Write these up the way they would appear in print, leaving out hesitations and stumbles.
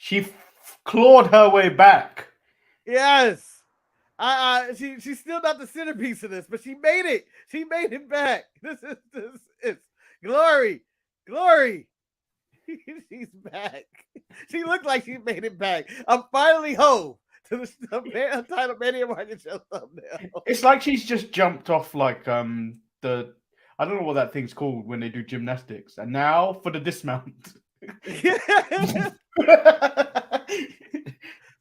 She clawed her way back. Yes. She's still not the centerpiece of this, but she made it. She made it back. This is glory. Glory. She's back. She looked like she made it back. I'm finally home to the Untitled Manny and Marcus show thumbnail. It's like she's just jumped off like the I don't know what that thing's called when they do gymnastics. And now for the dismount.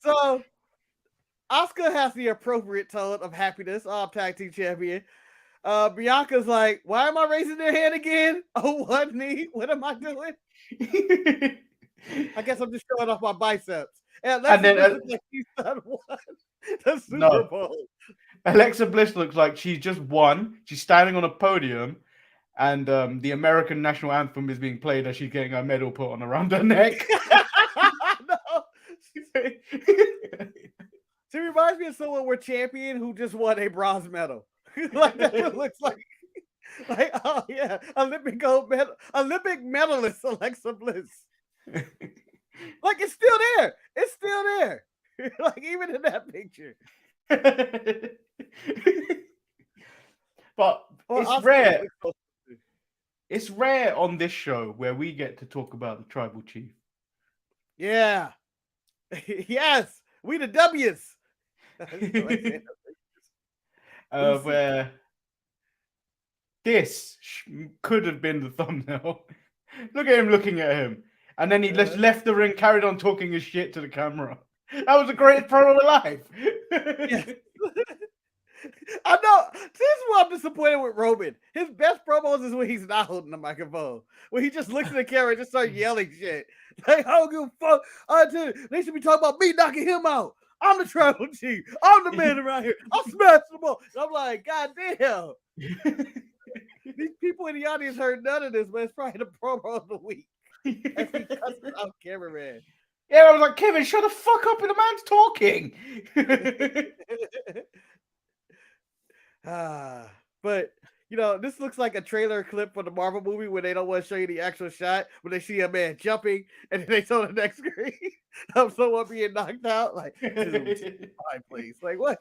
So Asuka has the appropriate tone of happiness. I'm tag team champion. Bianca's like, why am I raising their hand again? Oh, what knee? What am I doing? I guess I'm just showing off my biceps. And then looks like she's done won the Super Bowl. Alexa Bliss looks like she's just won. She's standing on a podium, and the American national anthem is being played as she's getting her medal put on around her neck. No. She reminds me of someone we're champion who just won a bronze medal. Like that's what it looks like. Like, oh yeah, Olympic medalist Alexa Bliss. Like it's still there. It's still there. Like even in that picture. But it's rare. It's rare on this show where we get to talk about the tribal chief. Yeah. Yes. We the W's. Where this could have been the thumbnail. Look at him looking at him. And then he just left the ring, carried on talking his shit to the camera. That was the greatest promo alive. Yes. I know. This is what I'm disappointed with Roman. His best promos is when he's not holding the microphone. When he just looks at the camera and just starts yelling shit. Like, I don't give a fuck. They should be talking about me knocking him out. I'm the tribal chief. I'm the man around here. I'll smash them all. And I'm like, God damn. These people in the audience heard none of this, but it's probably the promo of the week. As he cuts out cameraman. Yeah, I was like, Kevin, shut the fuck up, and the man's talking. But you know, this looks like a trailer clip for the Marvel movie where they don't want to show you the actual shot, but they see a man jumping and then they show the next screen of someone being knocked out. Like, fine, please. Like, what?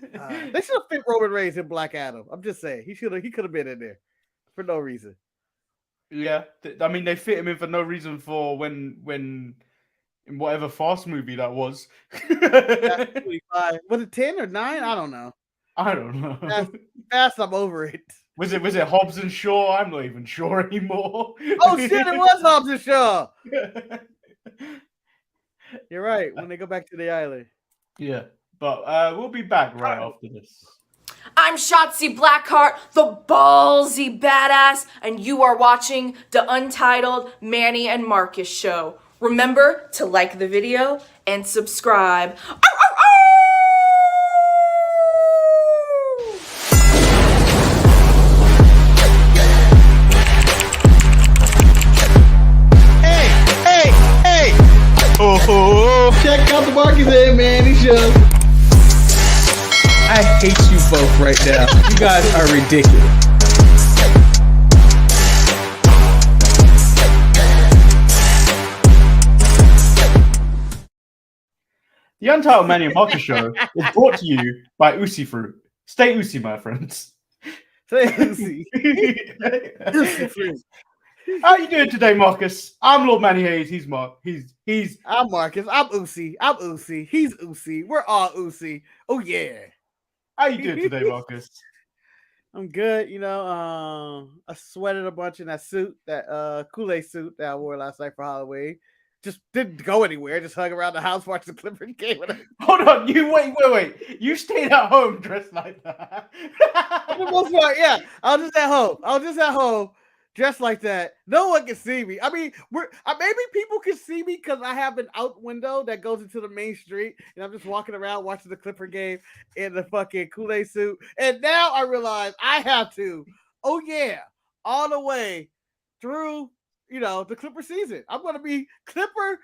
They should have fit Roman Reigns in Black Adam. I'm just saying, he could have been in there for no reason. Yeah, I mean, they fit him in for no reason for when in whatever Fast movie that was. Was it 10 or 9? I don't know. I don't know. Fast, I'm over it. Was it Hobbs and Shaw? I'm not even sure anymore. Oh shit, it was Hobbs and Shaw. You're right. When they go back to the island. Yeah, but we'll be back right after this. I'm Shotzi Blackheart, the ballsy badass, and you are watching the Untitled Manny and Marcus show. Remember to like the video and subscribe. Hey! Oh! Check out the Marcus and Manny show. I hate you both right now. You guys are ridiculous. The Untitled Manny and Marcus show is brought to you by Ucey Fruit. Stay Ucey, my friends. Stay Ucey. Ucey Fruit. How are you doing today, Marcus? I'm Lord Manny Hayes. He's Mark. He's. I'm Marcus. I'm Ucey. He's Ucey. We're all Ucey. Oh yeah. How you doing today, Marcus? I'm good. You know, I sweated a bunch in that suit, that Kool-Aid suit that I wore last night for Halloween. Just didn't go anywhere. Just hung around the house watching the Clippers game. Hold on, you wait. You stayed at home dressed like that. For the most part, yeah. I was just at home. Dressed like that. No one can see me. I mean, maybe people can see me because I have an out window that goes into the main street, and I'm just walking around watching the Clipper game in the fucking Kool-Aid suit. And now I realize I have to, all the way through, the Clipper season. I'm going to be Clipper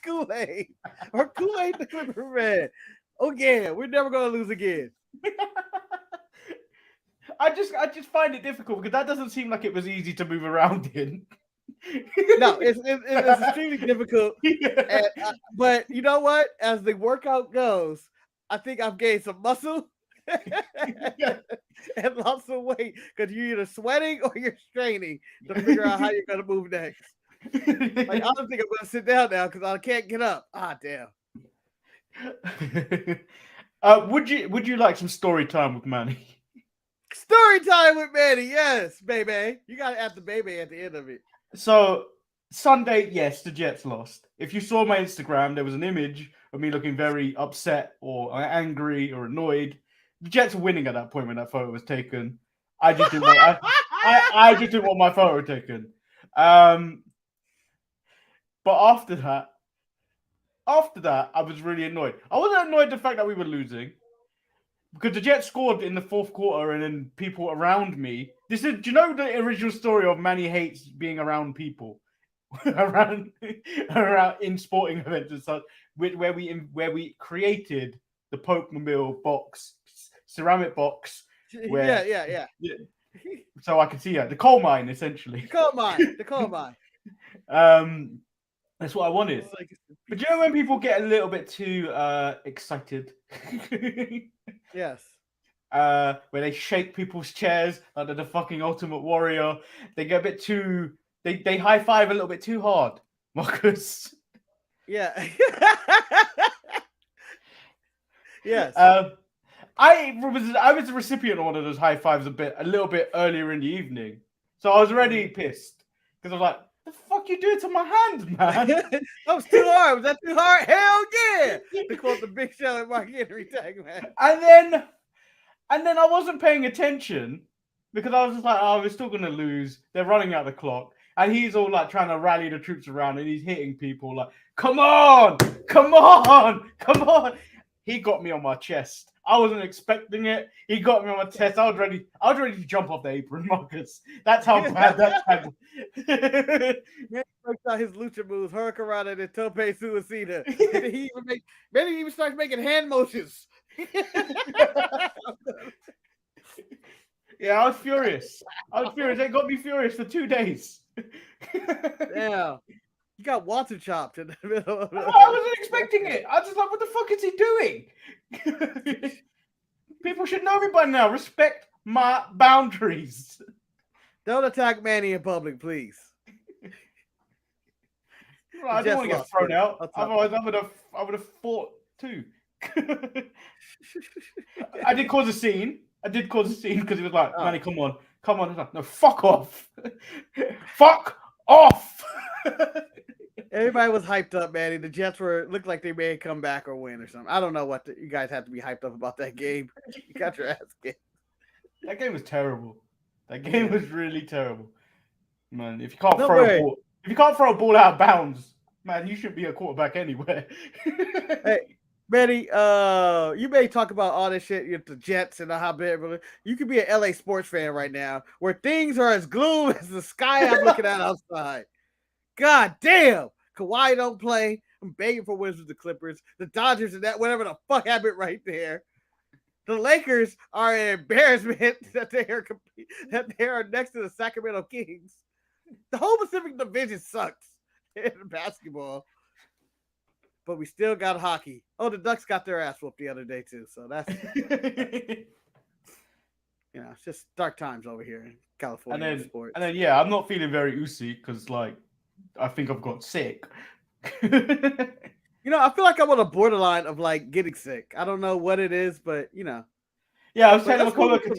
Kool-Aid or Kool-Aid the Clipper Man. Oh yeah, we're never going to lose again. I just find it difficult because that doesn't seem like it was easy to move around in. No, it's extremely difficult. And, but you know what? As the workout goes, I think I've gained some muscle and lost some weight because you're either sweating or you're straining to figure out how you're gonna move next. Like, I don't think I'm gonna sit down now because I can't get up. Ah, damn. Would you like some story time with Manny? Story time with Manny, yes, baby. You gotta add the baby at the end of it. So Sunday, yes, the Jets lost. If you saw my Instagram, there was an image of me looking very upset or angry or annoyed. The Jets were winning at that point when that photo was taken. I just didn't want, I just didn't want my photo taken. But after that, I was really annoyed. I wasn't annoyed at the fact that we were losing, because the Jets scored in the fourth quarter, and then people around me. Do you know the original story of Manny hates being around people, around in sporting events and such, where we created the Pokemobile box, ceramic box. Where, yeah. So I can see the coal mine, essentially. The coal mine. That's what I wanted. But you know when people get a little bit too excited? Yes. Where they shake people's chairs like they're the fucking Ultimate Warrior. They get a bit too... They high five a little bit too hard, Marcus. Yeah. Yes. I was the recipient of one of those high fives a little bit earlier in the evening. So I was already pissed. Because I was like, the fuck you doing to my hand, man? That was too hard. Was that too hard? Hell yeah! To quote the Big Show and Mark Henry tag, man. And then I wasn't paying attention because I was just like, oh, we're still gonna lose. They're running out the clock. And he's all like trying to rally the troops around, and he's hitting people like, come on. He got me on my chest. I wasn't expecting it. He got me on my chest. I was ready to jump off the apron, Marcus. That's how bad that happened. Man works out his lucha moves, Hurricanrana and Tope Suicida. And he even starts making hand motions. Yeah, I was furious. They got me furious for 2 days. Yeah. You got water chopped in the middle of I wasn't expecting it. I was just like, what the fuck is he doing? People should know me by now. Respect my boundaries. Don't attack Manny in public, please. Right, I don't want to get thrown out. Otherwise, I would have fought too. I did cause a scene because he was like, Manny, come on. I was like, no, fuck off. Fuck off. Everybody was hyped up, Manny. The Jets looked like they may come back or win or something. I don't know what you guys have to be hyped up about that game. You got your ass kicked. That game was terrible. That game was really terrible. Man, if you can't throw a ball out of bounds, man, you should be a quarterback anywhere. Hey, Manny, you may talk about all this shit with the Jets and how bad. You could be an LA sports fan right now, where things are as gloom as the sky I'm looking at outside. God damn, Kawhi don't play. I'm begging for Wizards, the Clippers, the Dodgers, and that whatever the fuck happened right there. The Lakers are an embarrassment that they are next to the Sacramento Kings. The whole Pacific Division sucks in basketball. But we still got hockey. Oh, the Ducks got their ass whooped the other day too. So that's it's just dark times over here in California. And then yeah, I'm not feeling very Ucey because like I think I've got sick. I feel like I'm on a borderline of like getting sick. I don't know what it is, but Yeah, I was telling my coworker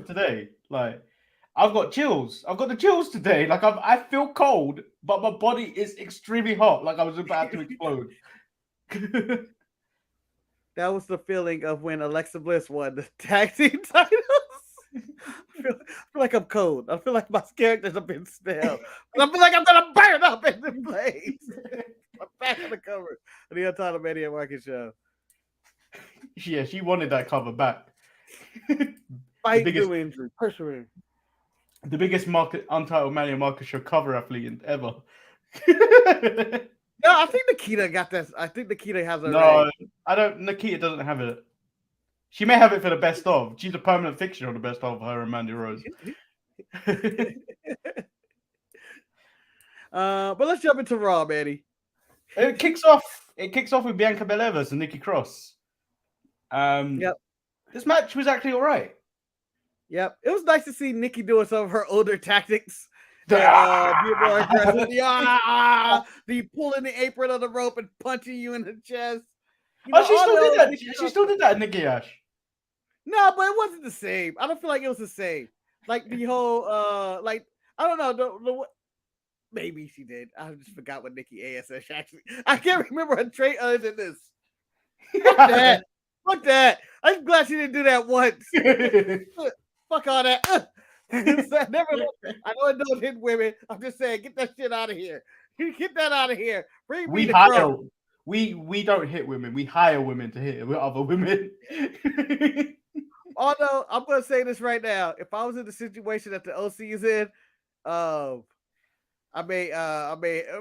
today. Like, I've got chills. I've got the chills today. Like, I feel cold, but my body is extremely hot. Like I was about to explode. That was the feeling of when Alexa Bliss won the tag team titles. I feel like I'm cold. I feel like my characters have been stale. I feel like I'm gonna burn up in the place. I'm back on the cover of the Untitled Manny and Marcus show. Yeah, she wanted that cover back. Fight through injury, persevere. The biggest Untitled Manny and Marcus show cover athlete ever. No, I think Nikita got that. I think Nikita has a. No, I don't. Nikita doesn't have it. She may have it for the best of. She's a permanent fixture on the best of her and Mandy Rose. But let's jump into Raw, Manny. It kicks off with Bianca Belair versus Nikki Cross. Yep. This match was actually all right. Yep. It was nice to see Nikki doing some of her older tactics. Be more aggressive. The pulling the apron on the rope and punching you in the chest. She still did that. She still did that, Nikki Ash. No, but it wasn't the same. I don't feel like it was the same. Like the whole, I don't know. Maybe she did. I just forgot what Nikki ASS actually. I can't remember her trait other than this. Fuck that. I'm glad she didn't do that once. Fuck all that. I know it don't hit women. I'm just saying, get that shit out of here. Get that out of here. Bring me the Crow. We don't hit women. We hire women to hit other women. Although I'm gonna say this right now, if I was in the situation that the OC is in,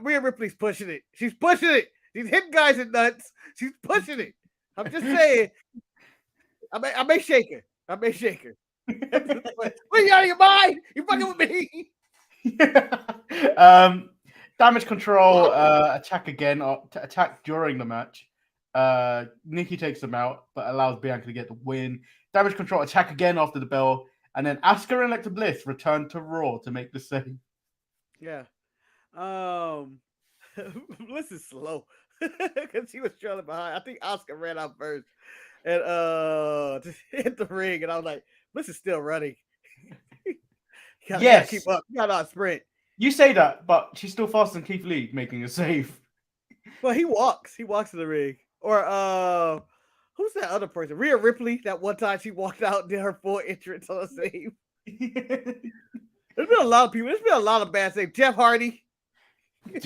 Rhea Ripley's pushing it. She's pushing it. She's hitting guys in nuts. She's pushing it. I'm just saying. I may shake her. What, you out of your mind? You fucking with me? Damage control attack again. Attack during the match. Nikki takes them out, but allows Bianca to get the win. Damage control attack again after the bell, and then Asuka and Alexa Bliss return to Raw to make the save. Yeah. Bliss is slow because she was trailing behind. I think Asuka ran out first and just hit the ring, and I was like, Bliss is still running. Gotta keep up. You gotta sprint. You say that, but she's still faster than Keith Lee making a save. Well, he walks. He walks to the ring. Or who's that other person? Rhea Ripley. That one time she walked out and did her full entrance on a save. There's been a lot of people. There's been a lot of bad saves. Jeff Hardy. A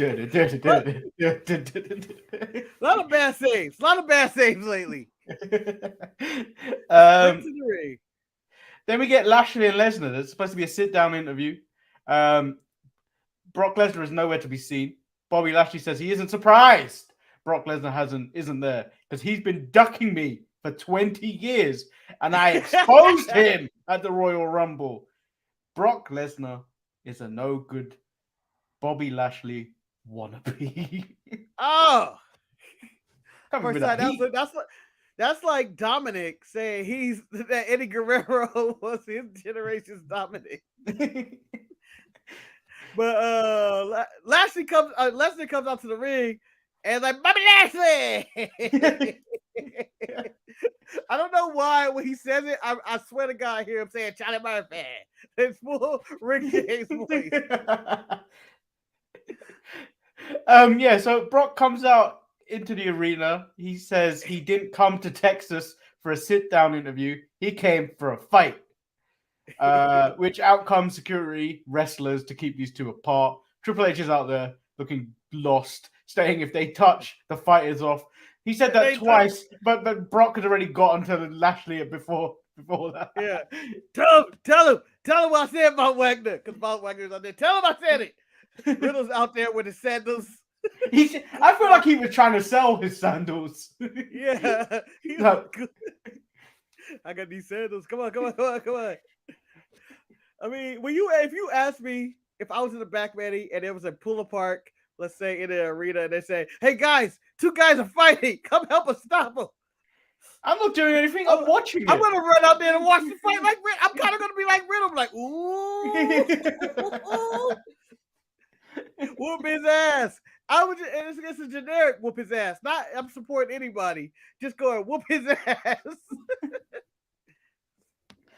lot of bad saves. A lot of bad saves lately. Then we get Lashley and Lesnar. There's supposed to be a sit-down interview. Brock Lesnar is nowhere to be seen. Bobby Lashley says he isn't surprised Brock Lesnar isn't there because he's been ducking me for 20 years and I exposed him at the Royal Rumble. Brock Lesnar is a no good Bobby Lashley wannabe. Oh, that's like Dominic saying that Eddie Guerrero was his generation's Dominic. But Lesnar comes out to the ring and like Bobby Lashley. I don't know why when he says it, I swear to God, I hear him saying Charlie Murphy. It's full Rick James voice. So Brock comes out into the arena. He says he didn't come to Texas for a sit-down interview. He came for a fight. Which out comes security wrestlers to keep these two apart. Triple H is out there looking lost, saying if they touch, the fight is off. He said that twice, but Brock had already gotten to Lashley before that. Yeah. Tell him what I said about Wagner, because Bob Wagner's out there. Tell him I said it. Riddle's out there with his sandals. I feel like he was trying to sell his sandals. Yeah. I got these sandals. Come on. I mean, if you ask me if I was in the back, Manny, and there was a pull apart, let's say in the arena, and they say, "Hey guys, two guys are fighting. Come help us stop them." I'm not doing anything. I'm watching it. I'm gonna run out there and watch the fight like Riddle. I'm kind of gonna be like Riddle, like, ooh, whoop his ass. It's a generic whoop his ass. Not I'm supporting anybody. Just going whoop his ass.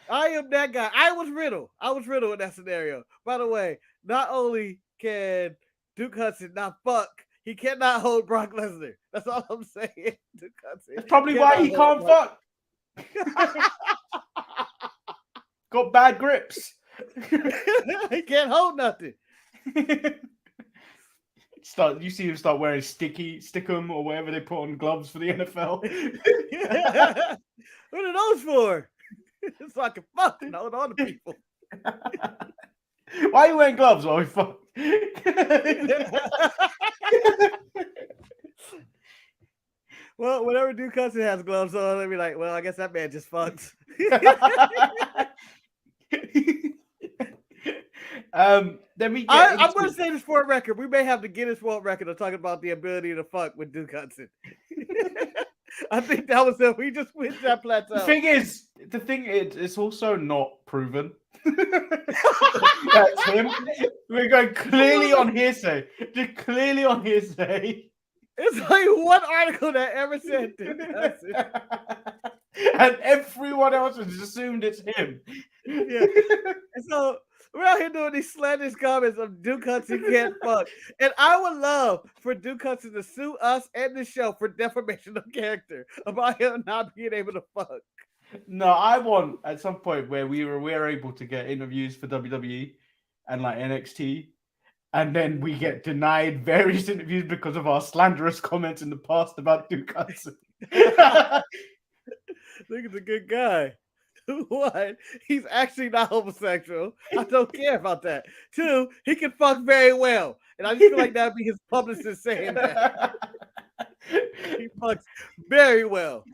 I am that guy. I was Riddle in that scenario. By the way, not only can Duke Hudson not fuck, he cannot hold Brock Lesnar. That's all I'm saying. Duke Hudson. That's probably why he can't fuck. Got bad grips. He can't hold nothing. You see him start wearing stickum or whatever they put on gloves for the NFL. What are those for? It's like a fuck and hold on to people. Why are you wearing gloves while we fuck? Well, whenever Duke Hudson has gloves on, they'll be like, well, I guess that man just fucks. Then we get. I'm going to say this for a record. We may have the Guinness World Record of talking about the ability to fuck with Duke Hudson. I think that was it. We just went that plateau. The thing is, it's also not proven. That's him. We're going clearly on hearsay. Just clearly on hearsay. It's like one article that ever said Duke Hudson. And everyone else has assumed it's him. Yeah. And so we're out here doing these slanderous comments of Duke Hudson can't fuck. And I would love for Duke Hudson to sue us and the show for defamation of character about him not being able to fuck. No, I want at some point where we're able to get interviews for WWE and like NXT, and then we get denied various interviews because of our slanderous comments in the past about Duke Hudson. Look at the good guy. One, he's actually not homosexual. I don't care about that. Two, he can fuck very well. And I just feel like that'd be his publicist saying that. He fucks very well.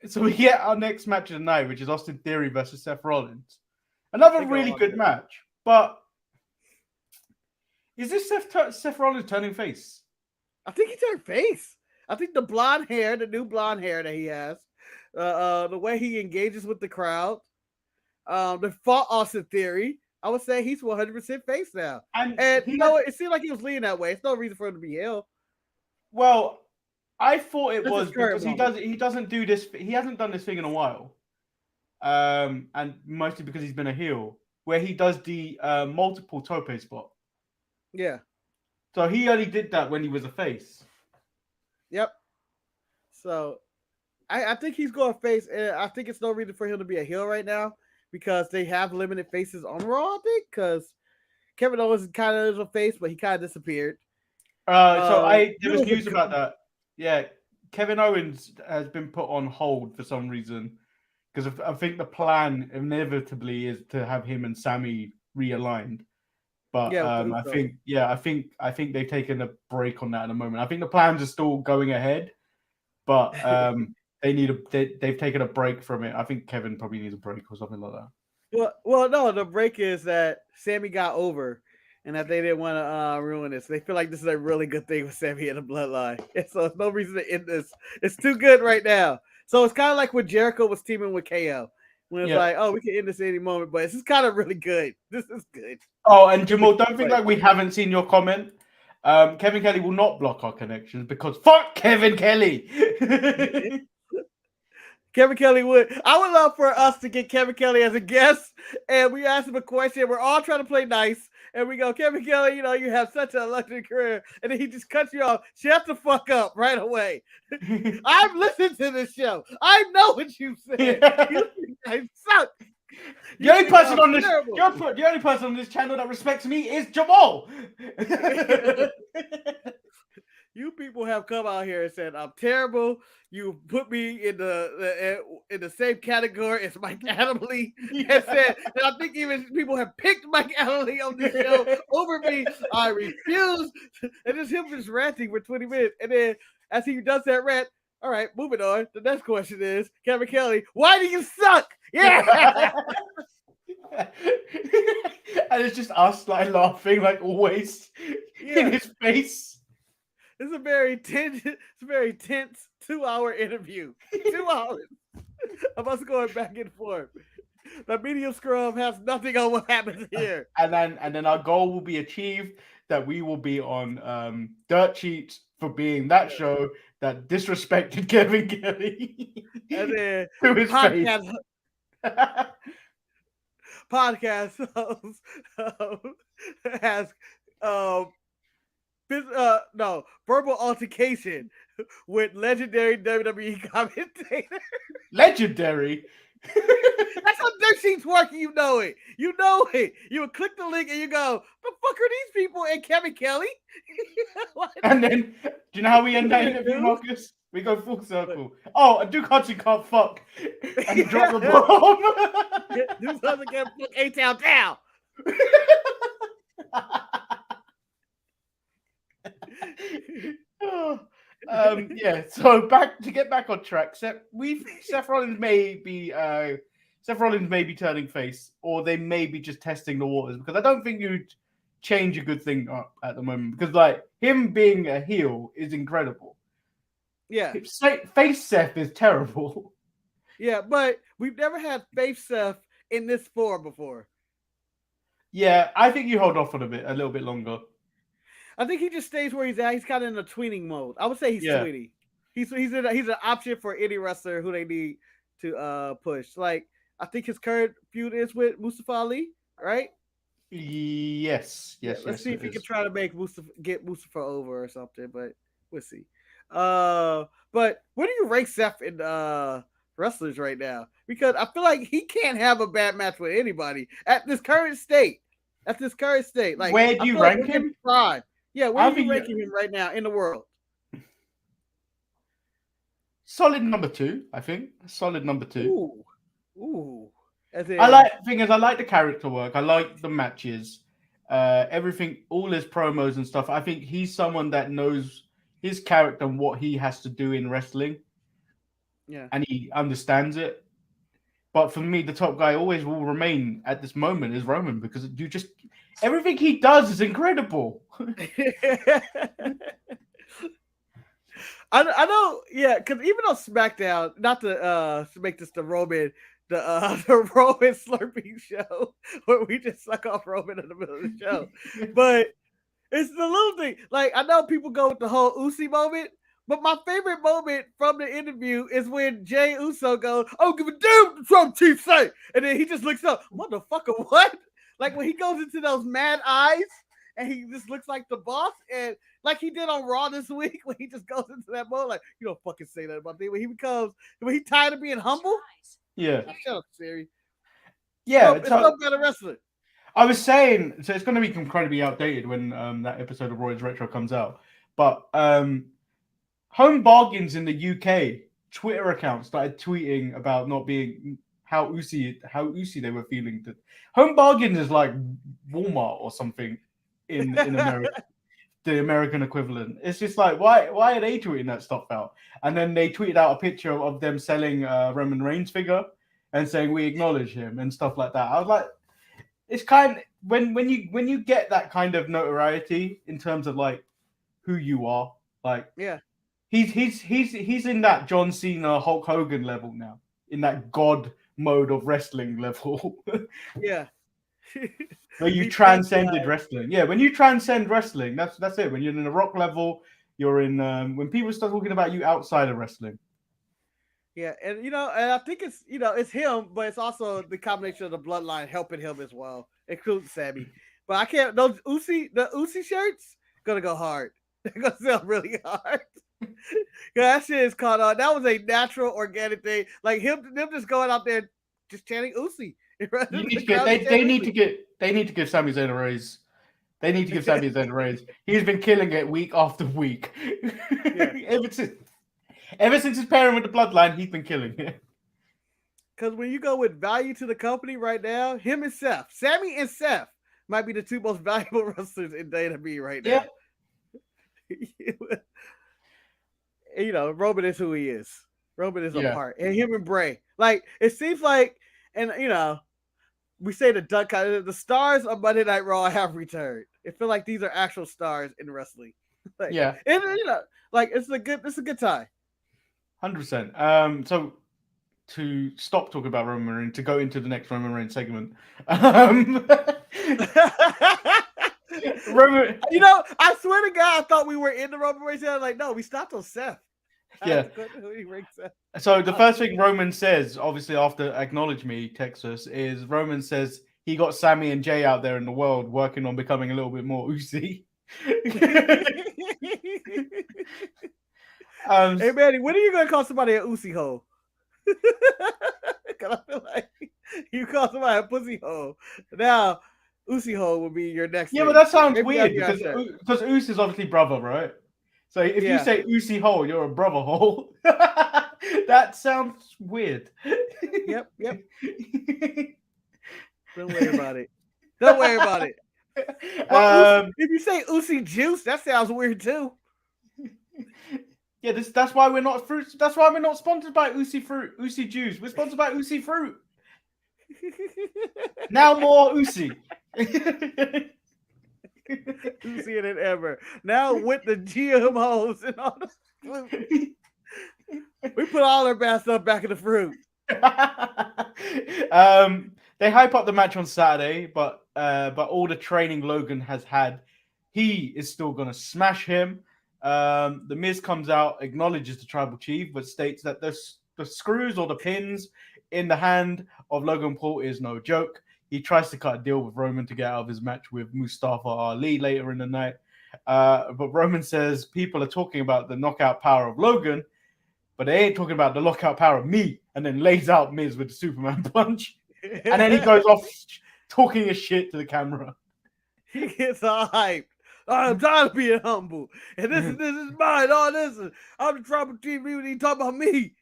So we get our next match of the night, which is Austin Theory versus Seth Rollins. Another really good match. But is this Seth Rollins turning face? I think he turned face. I think the blonde hair, the new blonde hair that he has, the way he engages with the crowd, the fought Austin Theory, I would say he's 100% face now. And you know what? It seemed like he was leaning that way. It's no reason for him to be heel. Well, I thought it was because he doesn't do this. He hasn't done this thing in a while, and mostly because he's been a heel, where he does the multiple tope spot. Yeah. So he only did that when he was a face. Yep. So I think he's going face, and I think it's no reason for him to be a heel right now because they have limited faces on Raw, I think, because Kevin Owens kind of is a face, but he kind of disappeared. There was news about that. Yeah, Kevin Owens has been put on hold for some reason because I think the plan inevitably is to have him and Sammy realigned. But I think they've taken a break on that at the moment. I think the plans are still going ahead, but they've taken a break from it. I think Kevin probably needs a break or something like that. Well, no, the break is that Sammy got over, and that they didn't want to ruin this. They feel like this is a really good thing with Sammy in the bloodline, and so there's no reason to end this. It's too good right now. So it's kind of like when Jericho was teaming with KO. When it's like, oh, we can end this at any moment, but this is kind of really good. This is good. Oh, and Jamal, don't think like we haven't seen your comment. Kevin Kelly will not block our connections because fuck Kevin Kelly. Kevin Kelly would. I would love for us to get Kevin Kelly as a guest, and we ask him a question. We're all trying to play nice, and we go, Kevin Kelly, you have such an electric career, and then he just cuts you off. Shut the fuck up right away. I've listened to this show. I know what you said. I suck. The only person on this channel that respects me is Jamal. You people have come out here and said I'm terrible. You put me in the same category as Mike Adamle, and said, and I think even people have picked Mike Adamle on this show over me. I refuse. And it's him just ranting for 20 minutes, and then as he does that rant, all right, moving on. The next question is, Kevin Kelly, why do you suck? Yeah. And it's just us like laughing like always in his face. It's a very tense 2-hour interview. 2 hours of us going back and forth. The medium scrum has nothing on what happens here. And then our goal will be achieved, that we will be on Dirt Sheets for being that show that disrespected Kevin Kelly. And then to his podcast host has verbal altercation with legendary WWE commentator. Legendary? That's how Dirt Sheets work. You know it. You would click the link and you go, the fuck are these people and Kevin Kelly? And then, do you know how we end that interview, Marcus? We go full circle. Oh, a Duke Hudson can't fuck. And you drop the bomb. Duke Hudson can't fuck A-Town down. So to get back on track, Seth Rollins may be Seth Rollins may be turning face, or they may be just testing the waters, because I don't think you'd change a good thing up at the moment, because like him being a heel is incredible. Yeah. Face Seth is terrible. Yeah, but we've never had face Seth in this form before. Yeah, I think you hold off on a little bit longer. I think he just stays where he's at. He's kind of in a tweening mode. I would say he's tweening. He's an option for any wrestler who they need to push. Like, I think his current feud is with Mustafa Ali, right? Yes. Let's see if he can try to get Mustafa over or something, but we'll see. But where do you rank Seth in wrestlers right now? Because I feel like he can't have a bad match with anybody at this current state. Like, where do you rank him? Yeah, where are you ranking him right now in the world? Solid number 2, I think. Solid number 2. Ooh. I like the character work. I like the matches. Everything, all his promos and stuff. I think he's someone that knows his character and what he has to do in wrestling. Yeah. And he understands it. But for me, the top guy always will remain at this moment is Roman, because everything he does is incredible. I know, yeah, because even on SmackDown, not to make this the Roman slurping show where we just suck off Roman in the middle of the show, but it's the little thing. Like, I know people go with the whole Ucey moment, but my favorite moment from the interview is when Jey Uso goes, "I don't give a damn what Trump chief say," and then he just looks up, "Motherfucker, what?" Like when he goes into those mad eyes and he just looks like the boss, and like he did on Raw this week when he just goes into that mode, like, you don't fucking say that about me. When he tired of being humble. Yeah. Shut up, Siri. Yeah, it's some kind of wrestler. I was saying, so it's going to be incredibly outdated when that episode of Roy's Retro comes out. But Home Bargains in the UK Twitter account started tweeting about not being how Ucey they were feeling. That Home Bargains is like Walmart or something in America. The American equivalent. It's just like, why are they tweeting that stuff out? And then they tweeted out a picture of them selling Roman Reigns figure and saying we acknowledge him and stuff like that. I was like, it's kind of, when you get that kind of notoriety in terms of like who you are, like, yeah, he's in that John Cena, Hulk Hogan level now, in that God mode of wrestling level. Yeah. Where you transcended wrestling. Yeah, when you transcend wrestling, that's it. When you're in a Rock level, you're in when people start talking about you outside of wrestling. Yeah, and and I think it's him, but it's also the combination of the bloodline helping him as well, including Sammy. But I can't, the Ucey shirts gonna go hard. They're gonna sell really hard. That shit is caught on. That was a natural, organic thing. Like them just going out there just chanting Ucey. They need to give Sami Zayn a raise. They need to give Sami Zayn a raise. He's been killing it week after week. Yeah. Ever since his pairing with the bloodline, he's been killing it. Because when you go with value to the company right now, him and Seth, Sammy and Seth might be the two most valuable wrestlers in WWE right now. Yeah. Roman is who he is. Roman is a part. And him and Bray. Like, it seems like, and we say the stars of Monday Night Raw have returned. It feels like these are actual stars in wrestling. Like, yeah. And like it's a good time. 100%. So to stop talking about Roman Reigns, to go into the next Roman Reigns segment. Roman, I swear to God, I thought we were in the Roman Reigns. I was like, no, we stopped on Seth. Yeah. So the first thing Roman says, obviously after acknowledge me, Texas, is Roman says he got Sammy and Jey out there in the world working on becoming a little bit more Ucey. Hey Manny, when are you gonna call somebody a Ucey hole? Cause I feel like you call somebody a pussy hole. Now Ucey hole will be your next. Yeah, but that sounds weird because Uce is obviously brother, right? So if you say Ucey hole, you're a brother hole. That sounds weird. Yep. Don't worry about it. Don't worry about it. Well, if you say Ucey juice, that sounds weird too. Yeah, that's why we're not fruit. That's why we're not sponsored by Ucey fruit, Ucey juice. We're sponsored by Ucey fruit. Now more Ucey. Ucey than ever. Now with the GMOs and all the fruit. We put all our bad stuff back in the fruit. They hype up the match on Saturday, but all the training Logan has had, he is still gonna smash him. The Miz comes out, acknowledges the tribal chief, but states that the screws or the pins in the hand of Logan Paul is no joke. He tries to cut a deal with Roman to get out of his match with Mustafa Ali later in the night. But Roman says people are talking about the knockout power of Logan, but they ain't talking about the knockout power of me, and then lays out Miz with the Superman punch. And then he goes off talking his shit to the camera. He gets all hyped. I'm tired of being humble. And this is mine. All this is, I'm the tribal chief. He talk about me.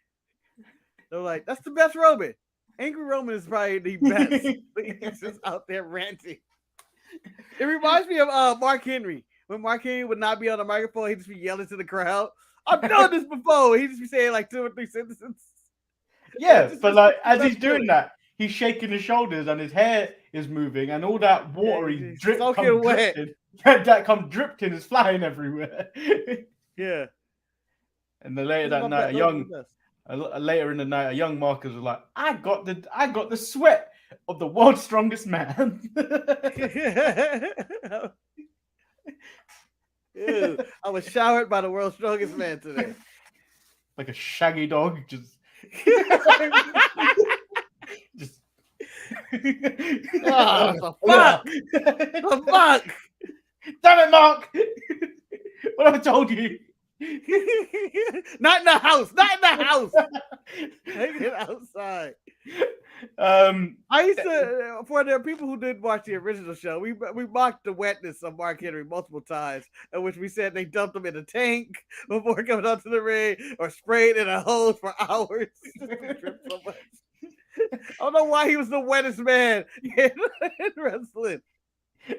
They're like, that's the best Roman. Angry Roman is probably the best. He's just out there ranting. It reminds me of Mark Henry. When Mark Henry would not be on the microphone, he'd just be yelling to the crowd. I've done this before. He'd just be saying like 2 or 3 sentences. Yeah, but like as he's doing that, he's shaking his shoulders and his hair is moving, and all that watery drip comes dripping is flying everywhere. Yeah. And then later that night, later in the night, a young Marcus was like, I got the sweat of the world's strongest man. Ew, I was showered by the world's strongest man today. Like a shaggy dog, just oh, the fuck! The fuck! Damn it, Mark! What have I told you? Not in the house! Not in the house! Take it outside. I used to, for the people who did watch the original show, we mocked the wetness of Mark Henry multiple times, in which we said they dumped him in a tank before coming onto the ring, or sprayed in a hose for hours. So much. I don't know why he was the wettest man in wrestling. You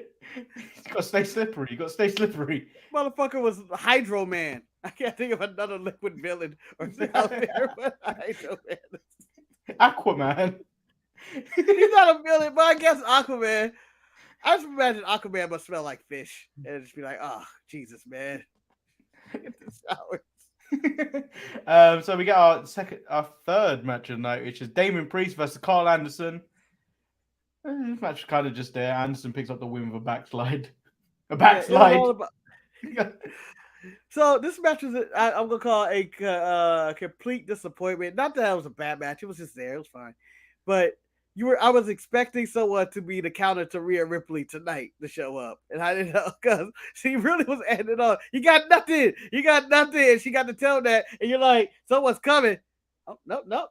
got to stay slippery. You got to stay slippery. Motherfucker was Hydro Man. I can't think of another liquid villain or out there, but Hydro Man. Aquaman. He's not a villain, but I guess Aquaman. I just imagine Aquaman must smell like fish and just be like, oh, Jesus, man. Get the showers. So we get our third match of the night, which is Damien Priest versus Carl Anderson. This match is kind of just there. Anderson picks up the win with a backslide. Yeah, so this match was, I'm gonna call it a complete disappointment. Not that it was a bad match; it was just there. It was fine, but I was expecting someone to be the counter to Rhea Ripley tonight to show up, and I didn't know because she really was ending on. You got nothing. You got nothing. And she got to tell that, and you're like, someone's coming. Oh, nope.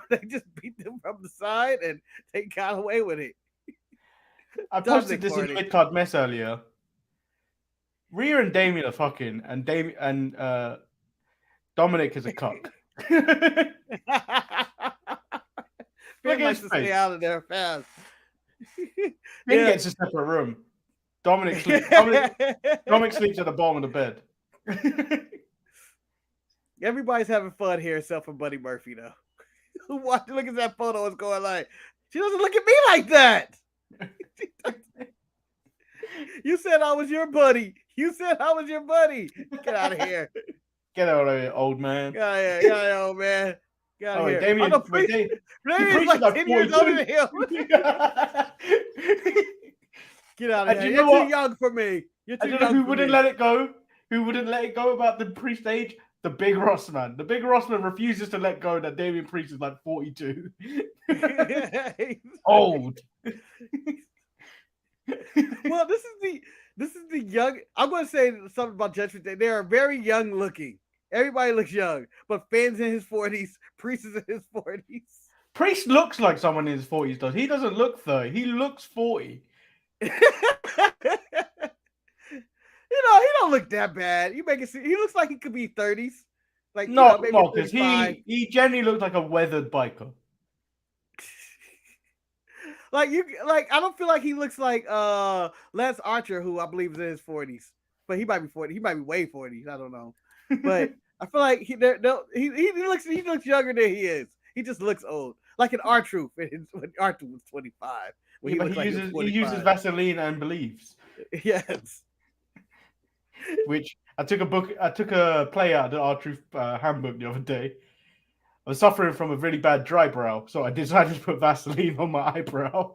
They just beat them from the side, and they got away with it. I posted this in mid-card mess earlier. Rhea and Damien are fucking, and Dominic is a cuck. Finn likes to stay out of there fast. Finn gets a separate room. Dominic sleeps at the bottom of the bed. Everybody's having fun here except for Buddy Murphy, though. Look at that photo. It's going like, she doesn't look at me like that. You said I was your buddy. Get out of here. Get out of here, old man. Get out of here, old man. Get out of here. Damien, Damien's like 10 years older than him. Get out of here. You're too young for me. Who wouldn't let it go? Who wouldn't let it go about the Priest age? The Big Ross Man. The Big Ross Man refuses to let go that Damien Priest is like 42. Old. Well, this is the young. I'm going to say something about Judgment Day. They are very young looking. Everybody looks young, but Finn's in his 40s. Priest is in his 40s. Priest looks like someone in his 40s, does he? Doesn't look 30. He looks 40. He don't look that bad. You make it seem he looks like he could be 30s. Like no, maybe because he generally looks like a weathered biker. I don't feel like he looks like Lance Archer, who I believe is in his 40s, but he might be 40. He might be way 40s. I don't know, but I feel like he looks younger than he is. He just looks old. like an R-Truth when R-Truth was 25. When Yeah, but looked like he uses 25. Vaseline and believes. Yes. Which I took a play out of the R-Truth handbook the other day. I was suffering from a really bad dry brow, so I decided to put Vaseline on my eyebrow.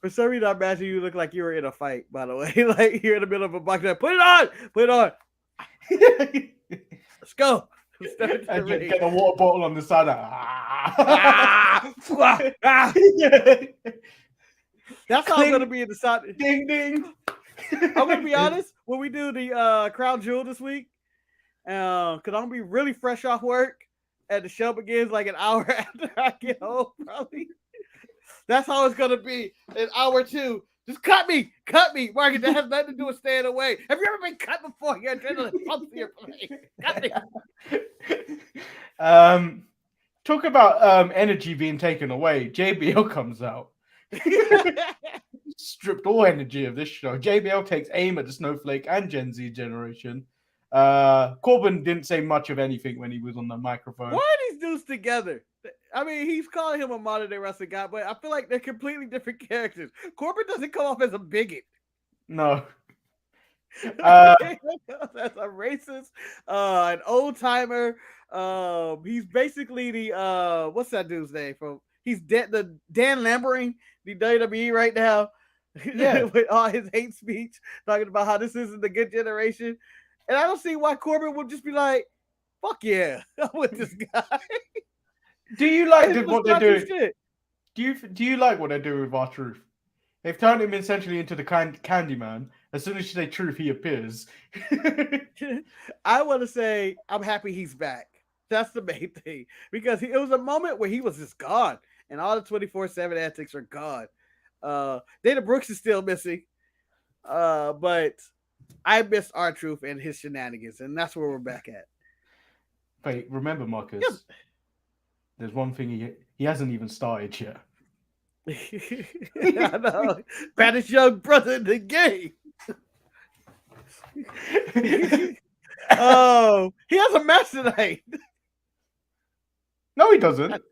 For some reason, I imagine you look like you were in a fight, by the way. Like you're in the middle of a box. Put it on! Put it on! Let's go! Step into the ring. Get the water bottle on the side. That's how I'm going to be in the side. Ding, ding. I'm going to be honest. When we do the Crown Jewel this week, because I'm going to be really fresh off work, and the show begins like an hour after I get home, probably. That's how it's going to be. An hour 2. Just cut me, Marcus. That has nothing to do with staying away. Have you ever been cut before? Your adrenaline pumps to your brain. Cut me. Talk about energy being taken away. JBL comes out. Stripped all energy of this show. JBL takes aim at the Snowflake and Gen Z generation. Corbin didn't say much of anything when he was on the microphone. Why are these dudes together? I mean, he's calling him a modern day wrestling guy, but I feel like they're completely different characters. Corbin doesn't come off as a bigot. No. As a racist, an old timer. He's basically the what's that dude's name from? He's the Dan Lambering, the WWE right now. Yeah. With all his hate speech, talking about how this isn't the good generation. And I don't see why Corbin would just be like, fuck yeah, I'm with this guy. Do you like what they're doing? Shit. Do you like what they're doing with R-Truth? They've turned him essentially into the Candyman. As soon as you say truth, he appears. I want to say I'm happy he's back. That's the main thing. Because it was a moment where he was just gone. And all the 24/7 antics are gone. Dana Brooks is still missing. But I missed R-Truth and his shenanigans. And that's where we're back at. Wait, remember, Marcus? Yes. There's one thing he hasn't even started yet. I know. Baddest young brother in the game. Oh, he has a match tonight. No, he doesn't.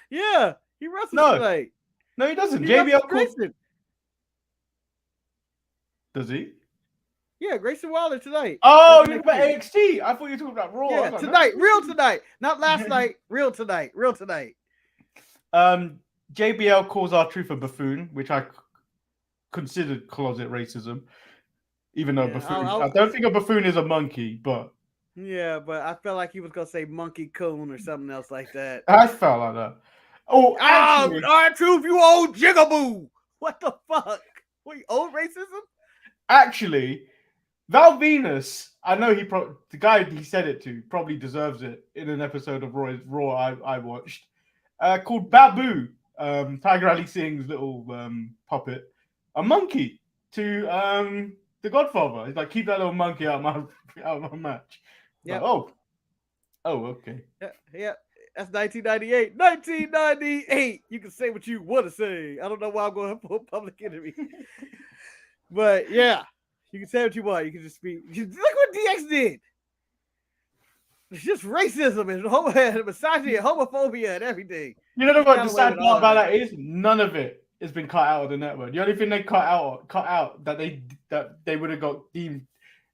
Yeah, he wrestles tonight. No, he doesn't. He JBL Grayson. Does he? Yeah, Grayson Wilder tonight. Oh, you're talking about NXT. I thought you were talking about Raw. Yeah, tonight. Real tonight. Not last night. Real tonight. Real tonight. JBL calls R-Truth a buffoon, which I considered closet racism. Even though buffoon, I don't think a buffoon is a monkey, but yeah, but I felt like he was gonna say monkey coon or something else like that. I felt like that. Oh, actually, R-Truth, you old jigaboo! What the fuck? What, old racism? Actually, Val Venus, I know the guy he said it to probably deserves it in an episode of Raw I watched, called Babu, Tiger Ali Singh's little puppet, a monkey to the Godfather. He's like, keep that little monkey out of my match. Yeah. Like, oh, okay. Yeah. That's 1998. 1998. You can say what you want to say. I don't know why I'm going to put Public Enemy. But yeah, you can say what you want. You can just be. Look what DX did. It's just racism and misogyny and homophobia and everything. You know what the sad part about that is? None of it has been cut out of the network. The only thing they cut out that they would have got deemed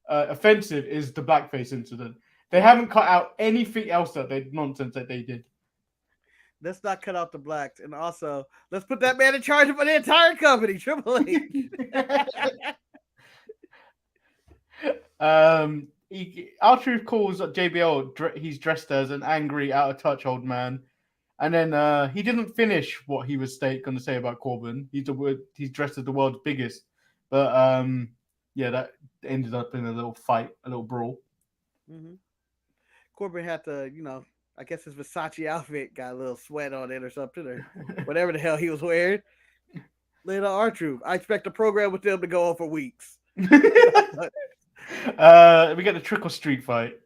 offensive is the blackface incident. They haven't cut out anything else nonsense that they did. Let's not cut out the blacks, and also let's put that man in charge of the entire company, Triple H. R-Truth calls JBL. He's dressed as an angry, out of touch old man, and then he didn't finish what he was going to say about Corbin. He's dressed as the world's biggest, but yeah, that ended up in a little fight, a little brawl. Mm-hmm. Corbin had to, I guess his Versace outfit got a little sweat on it or something, or whatever the hell he was wearing. Later, R-Truth. I expect the program with them to go on for weeks. We get the Trickle Street fight.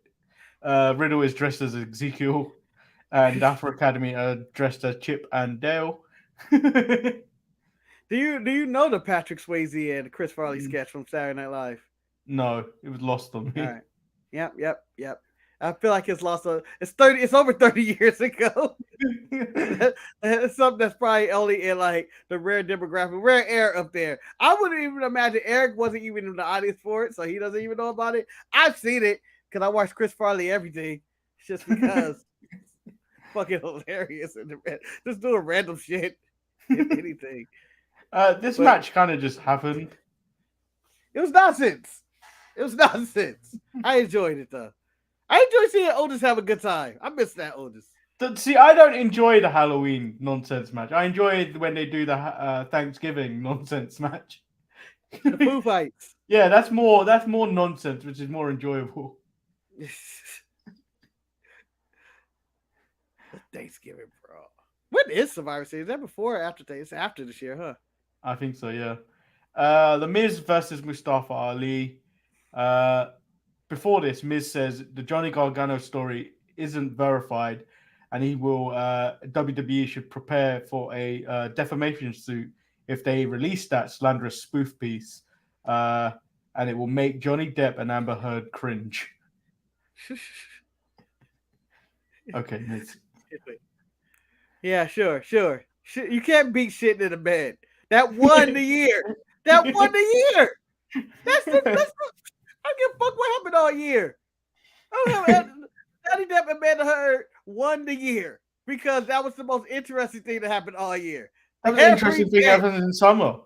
Riddle is dressed as Ezekiel, and Afro Academy are dressed as Chip and Dale. Do you know the Patrick Swayze and Chris Farley sketch from Saturday Night Live? No, it was lost on me. All right. Yep. I feel like it's lost. It's over 30 years ago. It's something that's probably only in like the rare demographic, rare air up there. I wouldn't even imagine Eric wasn't even in the audience for it, so he doesn't even know about it. I've seen it because I watch Chris Farley everything, just because. Fucking hilarious and just doing random shit, if anything. This match kind of just happened. It was nonsense. It was nonsense. I enjoyed it though. I enjoy seeing Otis have a good time. I miss that Otis. See, I don't enjoy the Halloween nonsense match. I enjoy it when they do the Thanksgiving nonsense match. The Foo Fights. Yeah, that's more nonsense, which is more enjoyable. Thanksgiving, bro. When is Survivor Series? Is that before or after Thanksgiving? It's after this year, huh? I think so, yeah. The Miz versus Mustafa Ali. Before this, Miz says the Johnny Gargano story isn't verified, and he will. WWE should prepare for a defamation suit if they release that slanderous spoof piece, and it will make Johnny Depp and Amber Heard cringe. Okay, Miz. Yeah, sure. You can't beat shit in a bed. That won the year. That's I don't give a fuck what happened all year. Johnny Depp and Amber Heard won the year because that was the most interesting thing that happened all year. That was the interesting thing that happened in summer.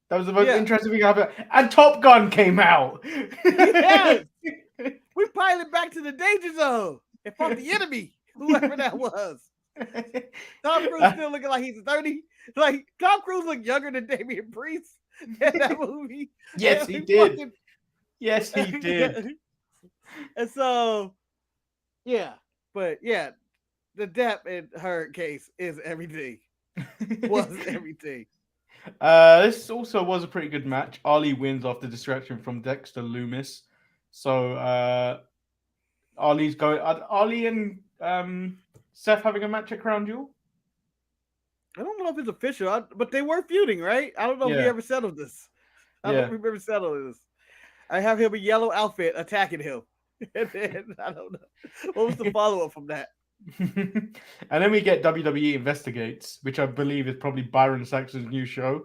That was the most interesting thing that happened. And Top Gun came out. Yes. We pilot back to the danger zone and fought the enemy, whoever that was. Tom Cruise still looking like he's 30. Like Tom Cruise looked younger than Damian Priest in that movie. Yes, he did. Yes, he did. And so, yeah, but yeah, the Depp and Heard case is everything. Was everything. This also was a pretty good match. Ali wins after distraction from Dexter Loomis. So Ali's going. Ali and Seth having a match at Crown Jewel? I don't know if it's official, but they were feuding, right? I don't know if we ever settled this. I don't remember settling this. I have him in yellow outfit attacking him. And then, I don't know. What was the follow-up from that? And then we get WWE Investigates, which I believe is probably Byron Saxon's new show.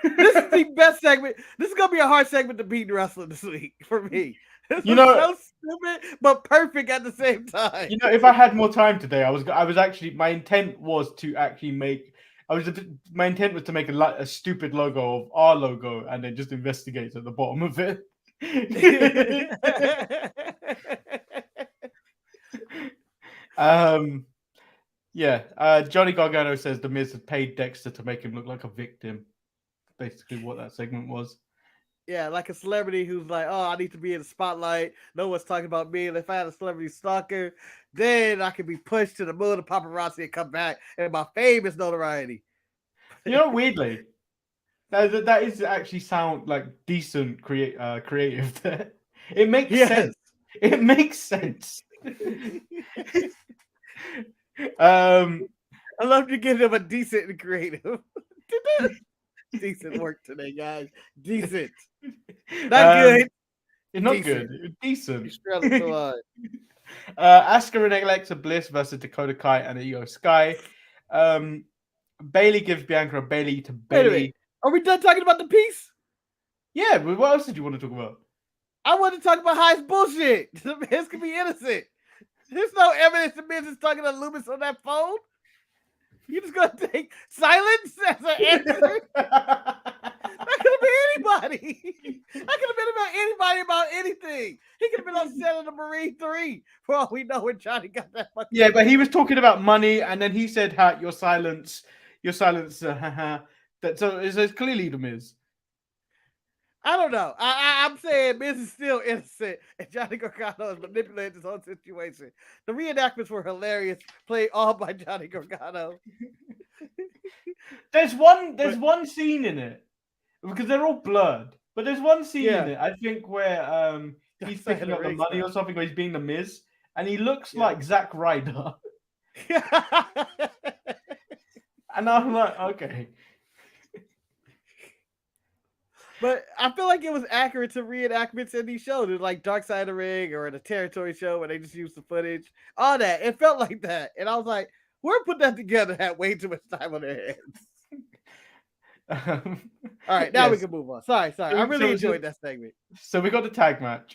This is the best segment. This is going to be a hard segment to beat wrestling this week for me. This you know, so stupid, but perfect at the same time. You know, if I had more time today, I was actually, my intent was to actually make, my intent was to make a stupid logo of our logo and then just Investigate at the bottom of it. Johnny Gargano says the Miz has paid Dexter to make him look like a victim. Basically what that segment was. Yeah, like a celebrity who's like, oh, I need to be in the spotlight. No one's talking about me. And if I had a celebrity stalker, then I could be pushed to the moon of paparazzi and come back. And my fame is notoriety. You know, weirdly, that is actually sound like decent creative there. It makes sense. It makes sense. I love to give them a decent and creative. Decent work today, guys. Decent. Not good. It's not good. It's decent. Asuka and Alexa Bliss versus Dakota Kai and Io Sky. Bailey gives Bianca a Bailey to Bailey. Are we done talking about the piece? Yeah, but what else did you want to talk about? I want to talk about how it's bullshit. The Miz can be innocent. There's no evidence the Miz is talking to Loomis on that phone. You just gonna take silence as an answer? That could have been anybody. That could have been about anybody about anything. He could have been on set of the Marine 3 for all we know when Johnny got that fucking. Yeah, but he was talking about money, and then he said, your silence. That so it's clearly the Miz. I don't know. I'm saying Miz is still innocent, and Johnny Gargano is manipulating his own situation. The reenactments were hilarious, played all by Johnny Gargano. There's one scene in it because they're all blurred, but there's one scene in it I think where he's picking up the money or something, where he's being the Miz, and he looks like Zack Ryder. And I'm like, okay. But I feel like it was accurate to reenactments in these shows. It was like Dark Side of the Ring or the Territory show where they just used the footage. All that. It felt like that. And I was like, whoever put that together had way too much time on their hands. All right, now we can move on. Sorry. I really enjoyed that segment. So we got the tag match.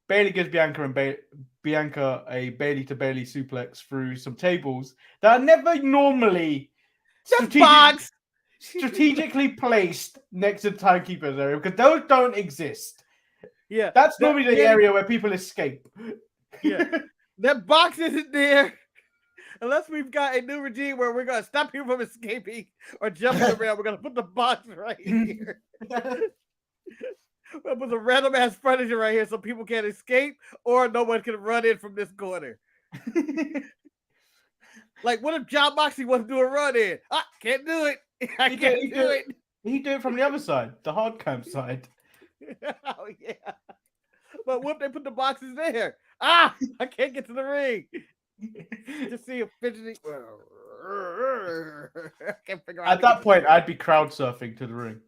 Bailey gives Bianca a Bailey to Bailey suplex through some tables that are never normally strategically placed next to the timekeeper's area because those don't exist. Yeah, that's normally the area where people escape. Yeah, that box isn't there unless we've got a new regime where we're gonna stop people from escaping or jumping around. We're gonna put the box right here. We'll put the random ass furniture right here so people can't escape or no one can run in from this corner. Like, what if John Moxley wants to do a run in? I can't do it. I can't do it. He'd do it from the other side, the hard cam side. Oh, yeah. But what if they put the boxes there? I can't get to the ring. Just see a fidgeting. I can't figure out. At that point, I'd be crowd surfing to the ring.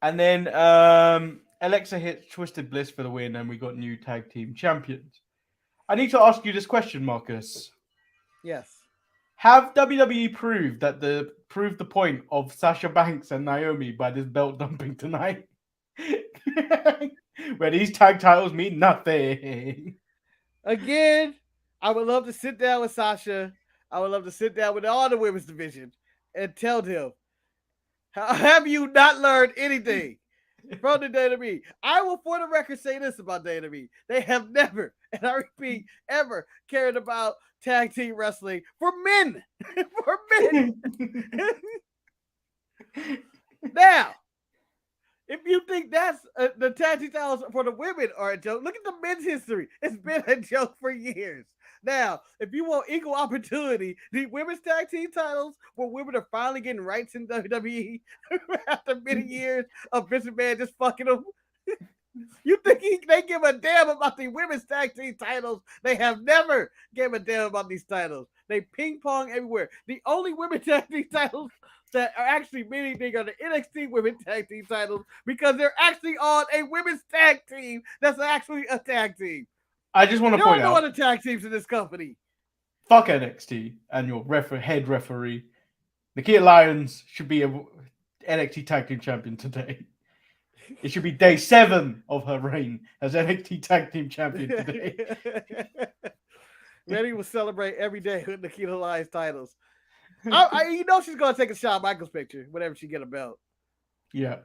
And then Alexa hits Twisted Bliss for the win, and we got new tag team champions. I need to ask you this question, Marcus. Yes. Have WWE proved the point of Sasha Banks and Naomi by this belt dumping tonight? Where these tag titles mean nothing. Again, I would love to sit down with Sasha. I would love to sit down with all the women's division and tell them, have you not learned anything from the WWE? I will, for the record, say this about WWE. They have never, and I repeat, ever cared about tag team wrestling for men. For men. Now, if you think that's the tag team titles for the women are a joke, look at the men's history. It's been a joke for years. Now, if you want equal opportunity, the women's tag team titles, where women are finally getting rights in WWE after many years of Vince McMahon just fucking them. You think they give a damn about the women's tag team titles? They have never gave a damn about these titles. They ping pong everywhere. The only women's tag team titles that are actually meaning anything are the NXT women's tag team titles because they're actually on a women's tag team that's actually a tag team. I just want to point out. There are no other tag teams in this company. Fuck NXT and your head referee. Nikita Lyons should be a NXT Tag Team Champion today. It should be day 7 of her reign as NXT Tag Team Champion today. Manny will celebrate every day with Nikita Lyons titles. You know she's gonna take a Shawn Michaels picture whenever she get a belt. Yeah.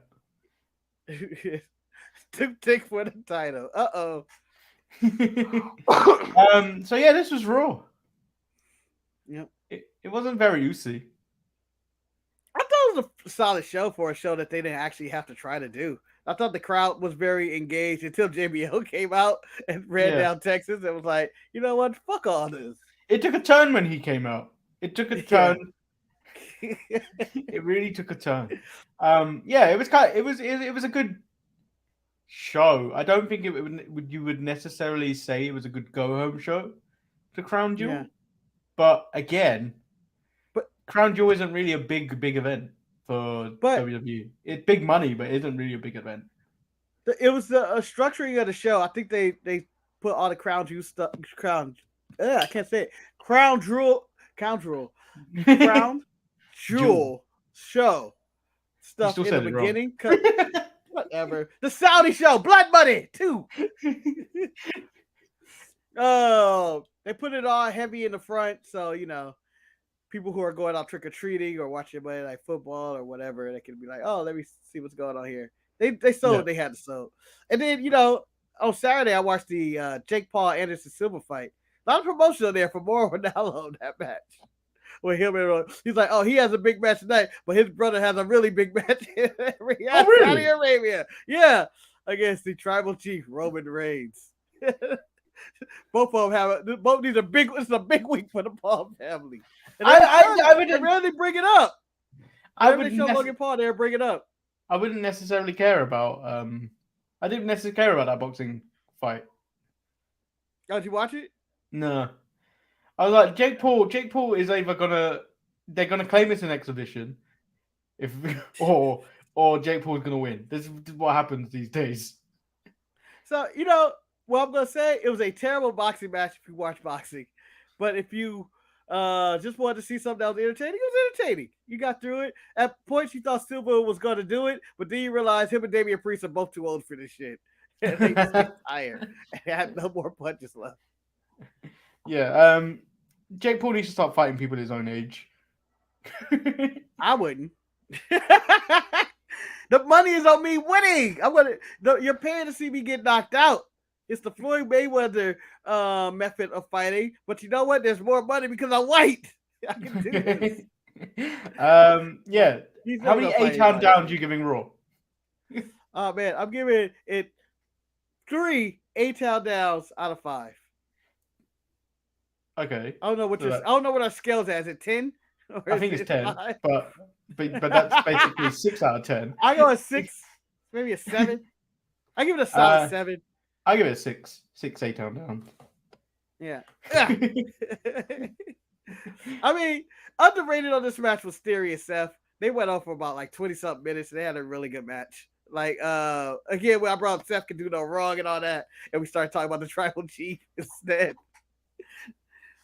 Take for the title. So yeah, this was Raw. Yep. It wasn't very Ucey. I thought it was a solid show for a show that they didn't actually have to try to do. I thought the crowd was very engaged until JBL came out and ran down Texas and was like, you know what? Fuck all this. It took a turn when he came out. It took a turn. It really took a turn. Yeah, it was a good show. I don't think you would necessarily say it was a good go-home show to Crown Jewel. Yeah. But again, Crown Jewel isn't really a big event for WWE. It's big money, but it isn't really a big event. It was the structuring of the show. I think they put all the Crown Jewel stuff. I can't say it. Crown Jewel show stuff in the beginning. Whatever. The Saudi show, Blood Money 2. Oh, they put it all heavy in the front, so you know, people who are going out trick or treating or watching Monday Night Football or whatever, they can be like, "Oh, let me see what's going on here." They sold what they had to sell, and then you know, on Saturday I watched the Jake Paul Anderson Silva fight. A lot of promotion on there for more Ronaldo on that match. With him and he's like, oh, he has a big match tonight, but his brother has a really big match in Saudi Arabia. Yeah, against the tribal chief Roman Reigns. Both of them both these are big. It's a big week for the Paul family. And I would really bring it up. I would show Logan Paul there, bring it up. I wouldn't necessarily care about. I didn't necessarily care about that boxing fight. Oh, did you watch it? No. I was like, Jake Paul is either they're gonna claim it's an exhibition, or Jake Paul's gonna win. This is what happens these days. So what I'm gonna say, it was a terrible boxing match if you watch boxing, but if you just wanted to see something that was entertaining, it was entertaining. You got through it. At points you thought Silva was going to do it, but then you realize him and Damian Priest are both too old for this shit. And they just get tired and have no more punches left. Yeah, Jake Paul needs to start fighting people his own age. I wouldn't. The money is on me winning. You're paying to see me get knocked out. It's the Floyd Mayweather method of fighting, but you know what? There's more money because I'm white. I can do this. Yeah. How many A-Town downs are you giving Raw? Oh man, I'm giving it 3 A-Town downs out of 5. Okay. I don't know what our scale's at. Is it 10? I think it's 10, but that's basically 6 out of 10. I go a 6, maybe a 7. I give it a solid 7. I give it a 6. 6 A-Town down. Yeah. I mean, underrated on this match was Theory and Seth. They went on for about like 20-something minutes, and they had a really good match. Like, again, when I brought up Seth could do no wrong and all that, and we started talking about the Tribal Chief instead.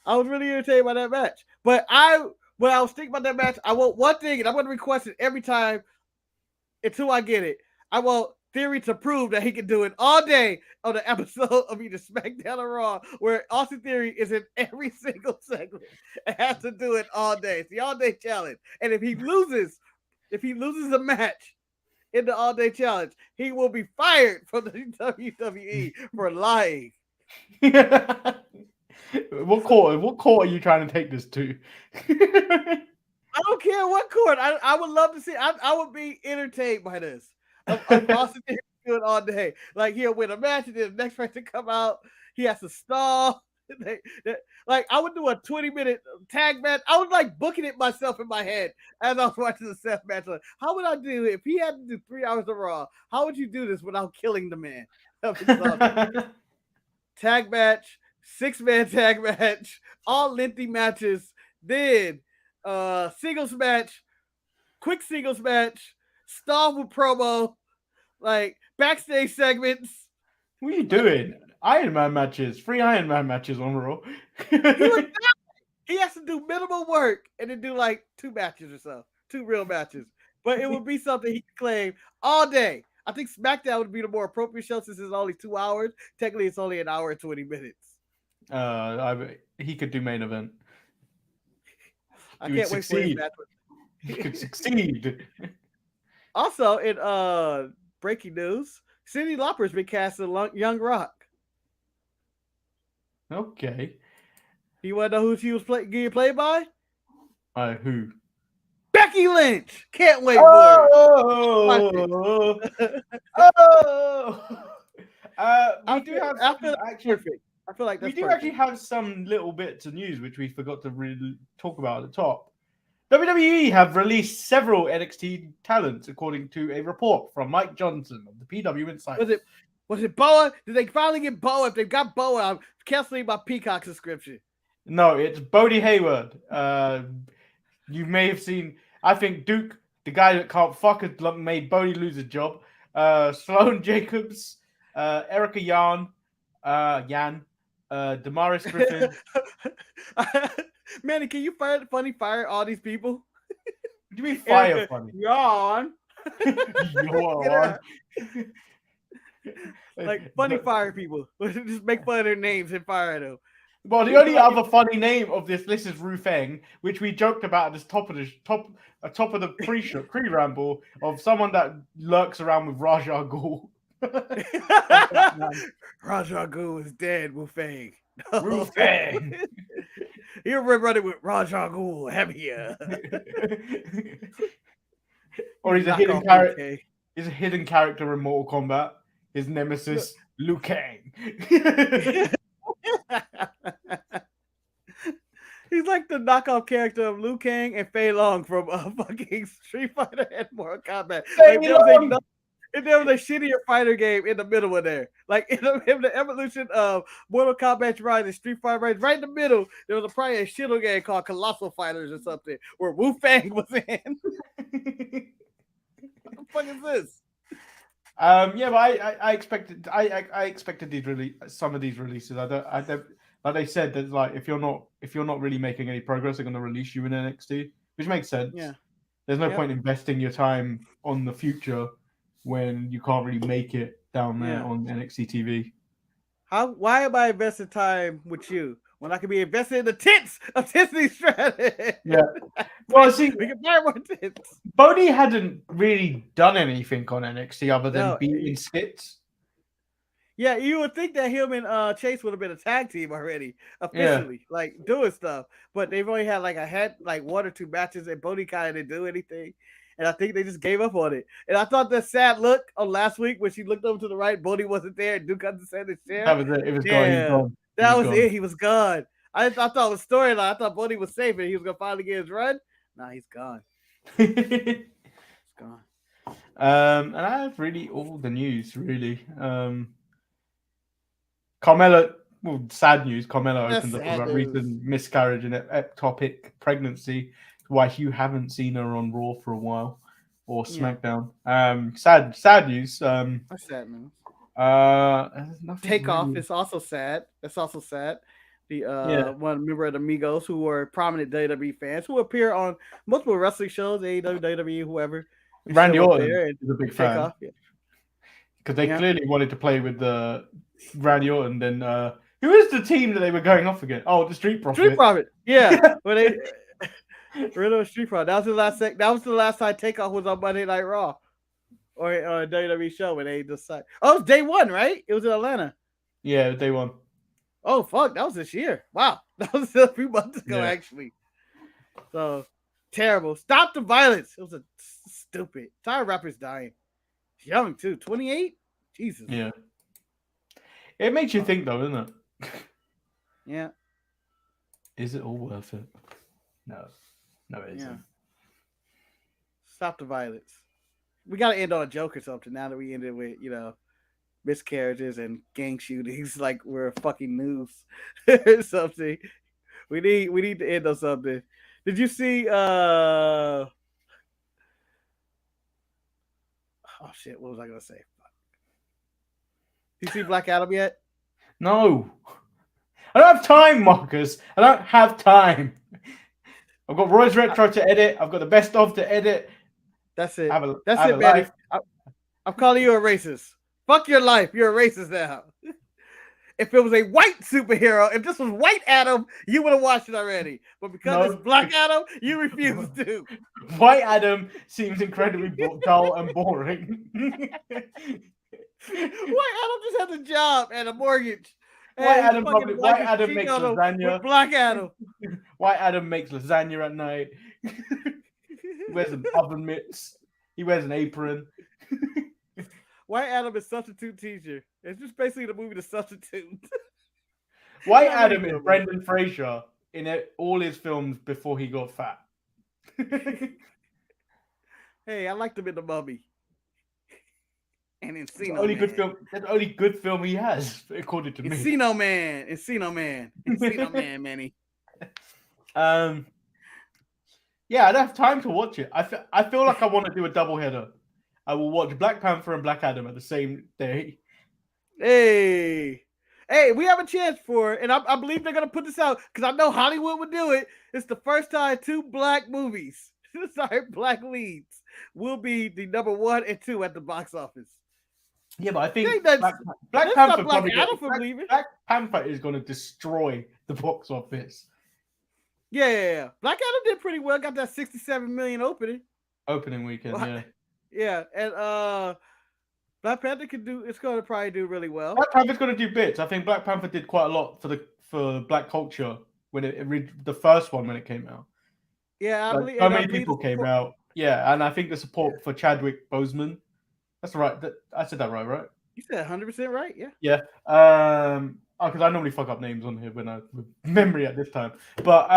I was really irritated by that match. But when I was thinking about that match, I want one thing, and I'm going to request it every time until I get it. I want Theory to prove that he can do it all day on the episode of either SmackDown or Raw, where Austin Theory is in every single segment and has to do it all day. It's the all-day challenge. And if he loses a match in the all-day challenge, he will be fired from the WWE for lying. What court are you trying to take this to? I don't care what court. I would love to see. I would be entertained by this. Of Austin Theory doing all day. Like, he'll win a match, and then the next person come out, he has to stall. Like, I would do a 20-minute tag match. I was like booking it myself in my head as I was watching the Seth match. Like, how would I do it if he had to do 3 hours of Raw? How would you do this without killing the man? Tag match, 6-man tag match, all lengthy matches. Then singles match, quick singles match, stall with promo, like backstage segments. What are you doing? Iron Man matches, 3 Iron Man matches on Raw. He has to do minimal work and then do like 2 matches or so, 2 real matches. But it would be something he could claim all day. I think SmackDown would be the more appropriate show since it's only 2 hours. Technically, it's only 1 hour and 20 minutes. He could do main event. I can't wait for his match. He could succeed. Also, in breaking news, Cyndi Lauper's been cast as Young Rock. Okay. You want to know who she was getting played by? Who? Becky Lynch. Can't wait for it. We do have perfect. I feel like that's we do perfect. actually have some little bits of news which we forgot to really talk about at the top. WWE have released several NXT talents, according to a report from Mike Johnson of the PW Insider. Was it Boa? Did they finally get Boa? If they've got Boa, I'm canceling my Peacock subscription. No, it's Bodie Hayward. You may have seen, I think Duke, the guy that can't fuck, has made Bodie lose his job. Sloane Jacobs, Erica Yan, Damaris Griffin. Manny, can you fire all these people? What do you mean fire funny? Yawn. Yawn. Like funny fire people. Just make fun of their names and fire them. Well, the only other funny name of this list is Rufeng, which we joked about at the top of the pre-ramble of someone that lurks around with Raja Ghul. Raja Ghul is dead, Rufeng. Rufeng. You're running with Raja Ghul, heavier. Or he's a hidden character. He's a hidden character in Mortal Kombat. His nemesis, Liu Kang. He's like the knockoff character of Liu Kang and Fei Long from fucking Street Fighter and Mortal Kombat. Like, And there was a shittier fighter game in the middle of there. Like in the evolution of Mortal Kombat Rise and Street Fighter Rise, right in the middle, there was probably a shitty game called Colossal Fighters or something where Wu Fang was in. What the fuck is this? Yeah, but I expected some of these releases. I don't like they said that like if you're not really making any progress, they're gonna release you in NXT, which makes sense. Yeah. There's no point investing your time on the future when you can't really make it down there on NXT TV. Why am I investing time with you when I could be invested in the tits of Disney strategy? Yeah. Well, see, we can buy more tits. Bodhi hadn't really done anything on NXT other than being in skits. Yeah, you would think that him and Chase would have been a tag team already, officially, like doing stuff. But they've only had like one or two matches, and Bodhi kind of didn't do anything. And I think they just gave up on it. And I thought that sad look on last week when she looked over to the right, Bodhi wasn't there, and Duke understood his chair. That was it. It was gone. That was it. He was gone. I thought it was storyline. I thought Bodhi was safe and he was gonna finally get his run. Nah, he's gone. He's gone. And I have really all the news, really. Carmella, well, sad news. Carmella opened up about recent miscarriage and ectopic pregnancy. Why you haven't seen her on Raw for a while or SmackDown. Sad news. That's sad news. Takeoff is also sad. That's also sad. The one member of the Migos who were prominent WWE fans who appear on multiple wrestling shows, AEW, WWE, whoever. Randy Orton is a big fan. Because they clearly wanted to play with the Randy Orton. Then who is the team that they were going off against? Oh, the Street Profits. Street Profits. Yeah. When they rid of Street Profits. That was the last time Takeoff was on Monday Night Raw. Or a WWE show when they decided. Oh, it was day one, right? It was in Atlanta. Yeah, it was day one. Oh, fuck. That was this year. Wow. That was a few months ago, actually. So, terrible. Stop the violence. It was a stupid. Tyre Rapper's dying. Young, too. 28? Jesus. Yeah. It makes you think, though, doesn't it? Yeah. Is it all worth it? No. No, it isn't. Stop the violence. We got to end on a joke or something now that we ended with, miscarriages and gang shootings like we're fucking news or something. We need to end on something. Did you see oh shit, what was I gonna say? You see Black Adam yet? No. I don't have time, Marcus. I don't have time. I've got Roy's Retro to edit. I've got the best of to edit. That's it. That's it, man. I'm calling you a racist. Fuck your life. You're a racist now. If it was a white superhero, if this was White Adam, you would have watched it already. But because it's Black Adam, you refuse to. White Adam seems incredibly dull and boring. White Adam just has a job and a mortgage. White Adam makes lasagna. Black Adam. White Adam makes lasagna at night. He wears an oven mitts. He wears an apron. White Adam is substitute teacher. It's just basically the movie The Substitute. White Adam is Brendan Fraser in all his films before he got fat. Hey, I liked him in The Mummy. And Encino only Man. good film. That's the only good film he has, according to me. Encino Man, Manny. Yeah, I don't have time to watch it. I feel like I want to do a double header. I will watch Black Panther and Black Adam at the same day. Hey, we have a chance for it, and I believe they're gonna put this out because I know Hollywood would do it. It's the first time two black movies, black leads, will be the number 1 and 2 at the box office. Yeah, but I think Black Panther Black Panther is going to destroy the box office. Yeah. Black Adam did pretty well. Got that 67 million opening weekend. Yeah, and Black Panther it's going to probably do really well. Black Panther's going to do bits. I think Black Panther did quite a lot for black culture when the first one when it came out. Yeah, so many people came out. Yeah, and I think the support for Chadwick Boseman. That's right. I said that right? You said 100% right. Yeah. Yeah. Because I normally fuck up names on here when I with memory at this time. But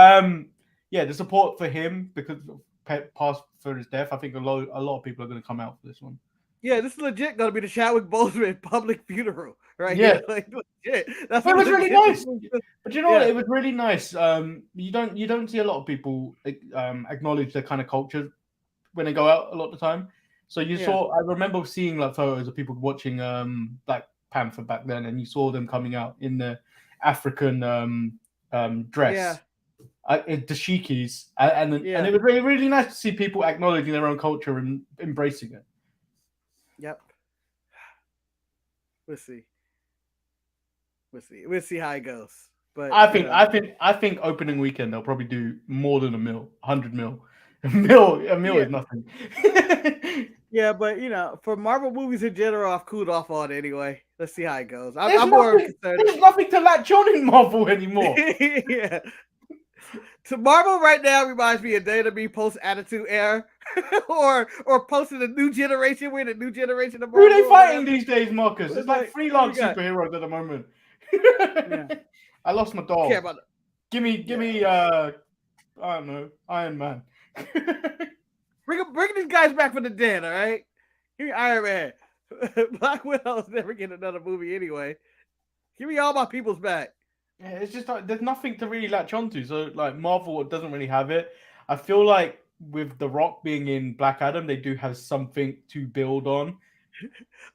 the support for him because past for his death, I think a lot of people are going to come out for this one. Yeah, this is legit gonna be the Chadwick Boseman public funeral, right Yeah. here. Like legit. That's But it what was really legit nice. this movie is. But you know what? Yeah. It was really nice. You don't see a lot of people acknowledge their kind of culture when they go out a lot of the time. So you Yeah. saw. I remember seeing like photos of people watching Black Panther back then, and you saw them coming out in the African dress. Yeah. Dashikis, and Yeah. it was really, really nice to see people acknowledging their own culture and embracing it. Yep. We'll see. We'll see how it goes. But I think opening weekend they'll probably do more than 100 mil. A mil Yeah. is nothing. Yeah, but for Marvel movies in general, I've cooled off on it anyway. Let's see how it goes. There's I'm more nothing- concerned. There's nothing to latch on in Marvel anymore. Yeah. To Marvel right now reminds me of WWE post Attitude Era, or post the new generation. We're in a new generation of Who are Marvel. they fighting these days, Marcus? It's It's like like, freelance who we got? superheroes at the moment. Yeah. I lost my doll. Care about it. Give me I don't know, Iron Man. Bring these guys back from the dead, all right? Give me Iron Man. Black Widow's never getting another movie anyway. Give me all my peoples back. Yeah, it's just like there's nothing to really latch onto. So like Marvel doesn't really have it. I feel like with The Rock being in Black Adam, they do have something to build on.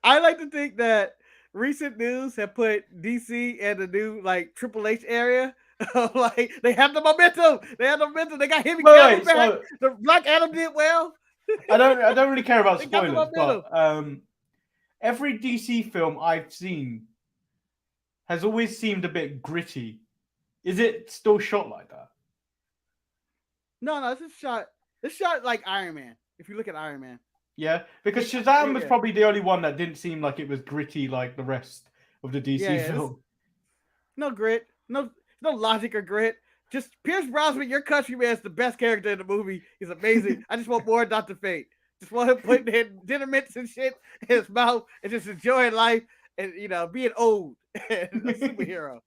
I like to think that recent news have put DC in the new Triple H area. Like they have the momentum. They got him Wait, back. so The Black Adam did well. I don't really care about They got the spoilers, but every DC film I've seen has always seemed a bit gritty. Is it still shot like that? No, this is shot like Iron Man. If you look at Iron Man. Yeah, because Shazam was Yeah. probably the only one that didn't seem like it was gritty like the rest of the DC film. No grit. No logic or grit. Just Pierce Brosnan, your countryman, is the best character in the movie. He's amazing. I just want more Dr. Fate. Just want him putting dinner mints and shit in his mouth and just enjoying life and being old and a superhero.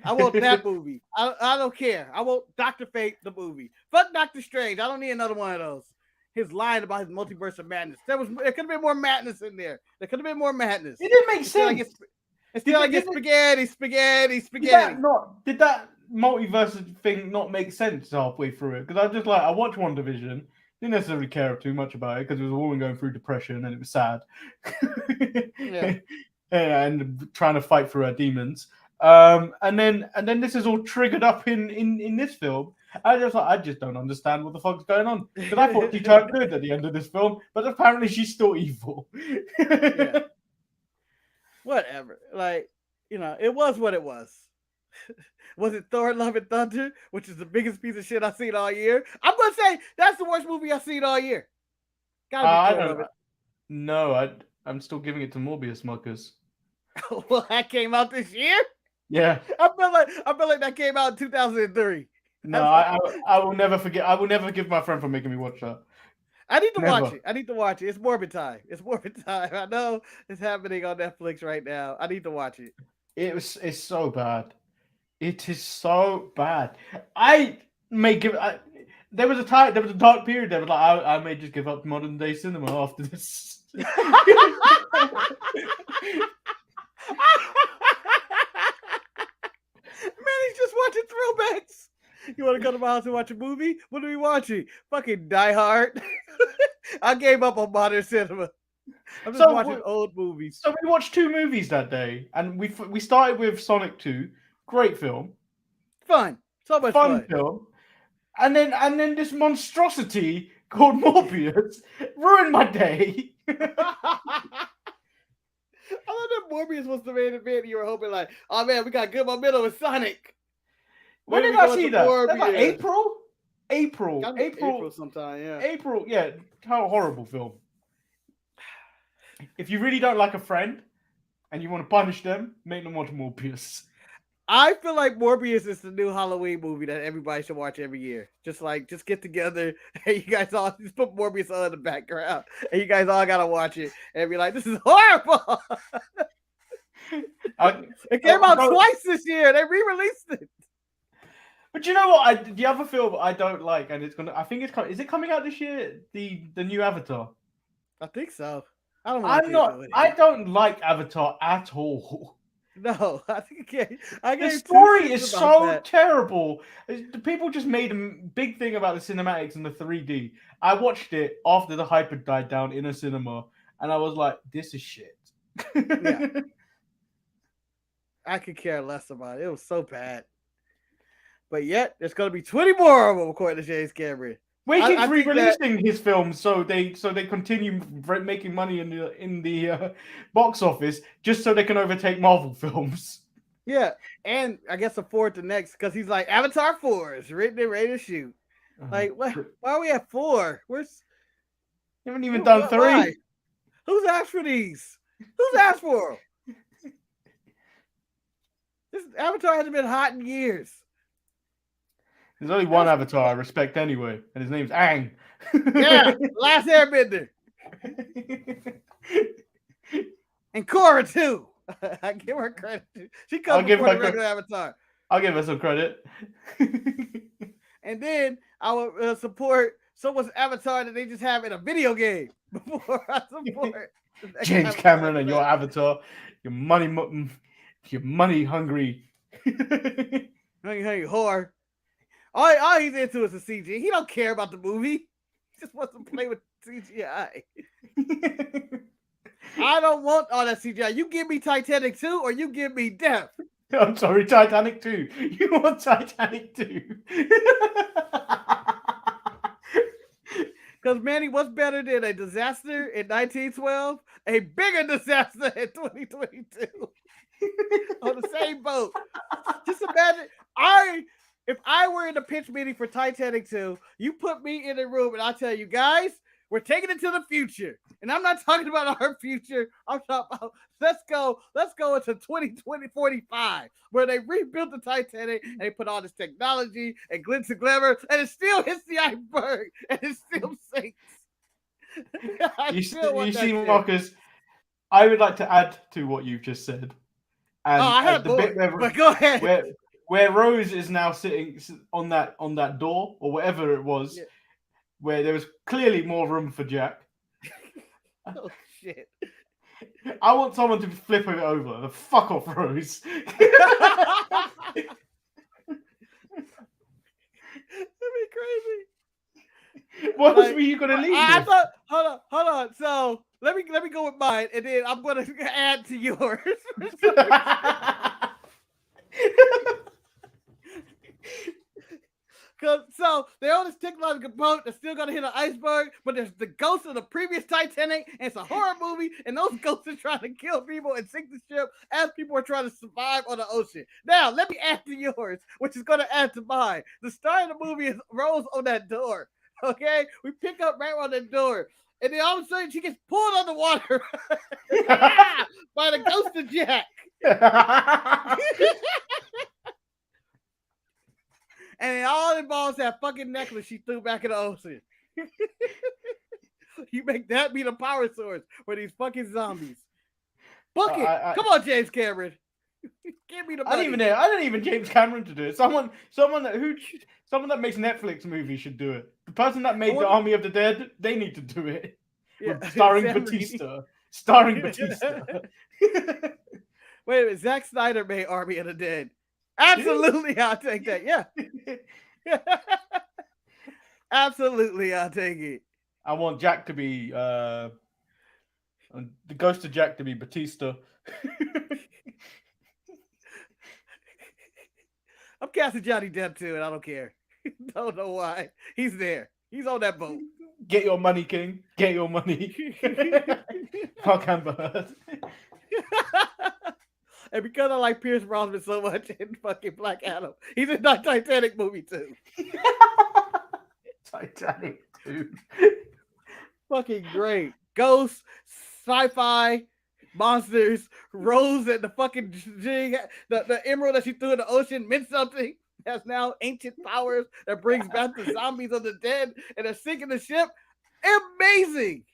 I want that movie. I don't care. I want Dr. Fate, the movie. Fuck Doctor Strange. I don't need another one of those. His line about his multiverse of madness. There could have been more madness in there. There could have been more madness. It didn't make sense. It's still like spaghetti. Did that multiverse thing not make sense halfway through it? Because I watched WandaVision, didn't necessarily care too much about it because it was a woman going through depression and it was sad. Yeah. And trying to fight through her demons. And then this is all triggered up in this film. I just don't understand what the fuck's going on. Because I thought she turned good at the end of this film, but apparently she's still evil. Yeah. Whatever. It was what it was. Was it Thor: Love and Thunder, which is the biggest piece of shit I've seen all year? I'm gonna say that's the worst movie I've seen all year. I don't know. No, I'm still giving it to Morbius, Marcus. Well, that came out this year? Yeah. I feel like that came out in 2003. No, I will never forget. I will never give my friend for making me watch that. I need to watch it. It's Morbid time. I know it's happening on Netflix right now. I need to watch it. It's so bad. It is so bad. There was a dark period there was like I may just give up modern day cinema after this. Manny's just watching throwbacks. You want to come to my house and watch a movie? What are we watching? Fucking Die Hard. I gave up on modern cinema. I'm just watching old movies. So we watched 2 movies that day, and we started with Sonic 2. Great film. Fun. So much fun. Film. And then this monstrosity called Morbius ruined my day. I thought that Morbius was the main event. You were hoping like, oh man, we got good momentum with Sonic. When did I see that? That's like April sometime, yeah. April, yeah. How horrible film. If you really don't like a friend and you want to punish them, make them watch Morbius. I feel like Morbius is the new Halloween movie that everybody should watch every year. Just get together and you guys all just put Morbius on in the background and you guys all gotta watch it and be like, this is horrible. It came out twice this year. They re-released it. But you know what? The other film I don't like, and is it coming out this year? The new Avatar. I think so. I don't want I'm to not. do it. I don't like Avatar at all. No, I think I The gave story 2 cents is about so that. terrible. The people just made a big thing about the cinematics and the 3D. I watched it after the hype had died down in a cinema, and I was like, "This is shit." Yeah. I could care less about it. It was so bad. But yet, there's going to be 20 more of them, according to James Cameron. We keep I think that- re-releasing his films, so they continue making money in the box office, just so they can overtake Marvel films. Yeah, and I guess afford the next because he's like Avatar 4 is written and ready to shoot. Like, what? Why are we at 4? Where's? You haven't even done 3. Why? Who's asked for these? Who's asked for them? This Avatar hasn't been hot in years. There's only one Avatar I respect anyway, and his name's Aang. Yeah, Last Airbender. And Korra too. I give her credit. She comes before the regular Avatar. I'll give her some credit. And then I will support someone's Avatar that they just have in a video game before I support James Cameron and your Avatar. Your money hungry. Hungry whore. All he's into is the CG. He don't care about the movie. He just wants to play with CGI. I don't want all that CGI. You give me Titanic 2 or you give me Death. I'm sorry, Titanic 2. You want Titanic 2? Because Manny, what's better than a disaster in 1912? A bigger disaster in 2022. On the same boat. Just imagine, if I were in the pitch meeting for Titanic 2, you put me in a room and I tell you, guys, we're taking it to the future. And I'm not talking about our future. I'm talking about let's go into 2045, where they rebuilt the Titanic and they put all this technology and glitz and glamour, and it still hits the iceberg and it still sinks. You see, Marcus, I would like to add to what you've just said. And I have the bit but go ahead. Where Rose is now sitting on that door or whatever it was, where there was clearly more room for Jack. Oh shit! I want someone to flip it over. The fuck off, Rose. That'd be crazy. What else were you gonna leave? I thought. Hold on. So let me go with mine, and then I'm gonna add to yours. So they're on this technological boat that's still gonna hit an iceberg, but there's the ghost of the previous Titanic, and it's a horror movie, and those ghosts are trying to kill people and sink the ship as people are trying to survive on the ocean. Now, let me add to yours, which is gonna add to mine. The start of the movie is Rose on that door. Okay, we pick up right on that door, and then all of a sudden she gets pulled underwater by the ghost of Jack. And it all involves that fucking necklace she threw back in the ocean. You make that be the power source for these fucking zombies. Book it. Come on, James Cameron. Give me the money. I don't even James Cameron to do it. Someone that makes Netflix movies should do it. The person that made The Army of the Dead, they need to do it. Yeah. Starring Batista. Starring Batista. Wait a minute. Zack Snyder made Army of the Dead. Absolutely, I'll take that. Yeah. Absolutely, I'll take it. I want Jack to be the ghost of Jack to be Batista. I'm casting Johnny Depp too, and I don't care. Don't know why. He's there. He's on that boat. Get your money, King. Get your money. Fuck Amber Heard. And because I like Pierce Brosnan so much in fucking Black Adam, he's in that Titanic movie too. Titanic 2. Fucking great. Ghosts, sci-fi, monsters, Rose and the fucking jig, the emerald that she threw in the ocean meant something. Has now ancient powers that brings back the zombies of the dead and they're sinking the ship. Amazing.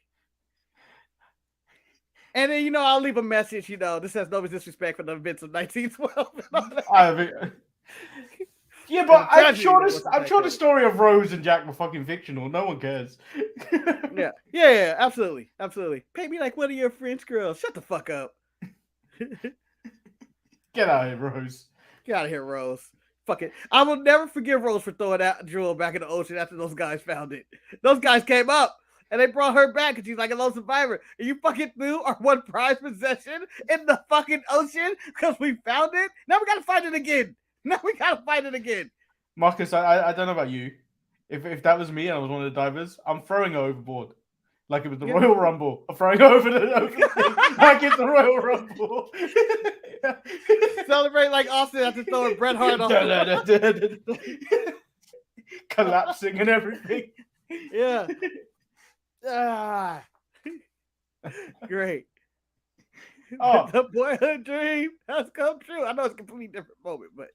And then, I'll leave a message, this has no disrespect for the events of 1912. Yeah, but I'm tragedy sure that this. was I'm sure the Titanic. story of Rose and Jack were fucking fictional. No one cares. Yeah, absolutely. Pay me like one of your French girls. Shut the fuck up. Get out of here, Rose. Get out of here, Rose. Fuck it. I will never forgive Rose for throwing that jewel back in the ocean after those guys found it. Those guys came up and they brought her back and she's like a lone survivor. And you fucking threw our one prized possession in the fucking ocean because we found it. Now we gotta find it again. Marcus, I don't know about you. If that was me and I was one of the divers, I'm throwing her overboard. Like it was the Royal Rumble. I'm throwing her over the thing like it's the Royal Rumble. Celebrate like Austin after throwing Bret Hart off. Collapsing and everything. Yeah. Great. Oh. The boyhood dream has come true. I know it's a completely different moment, but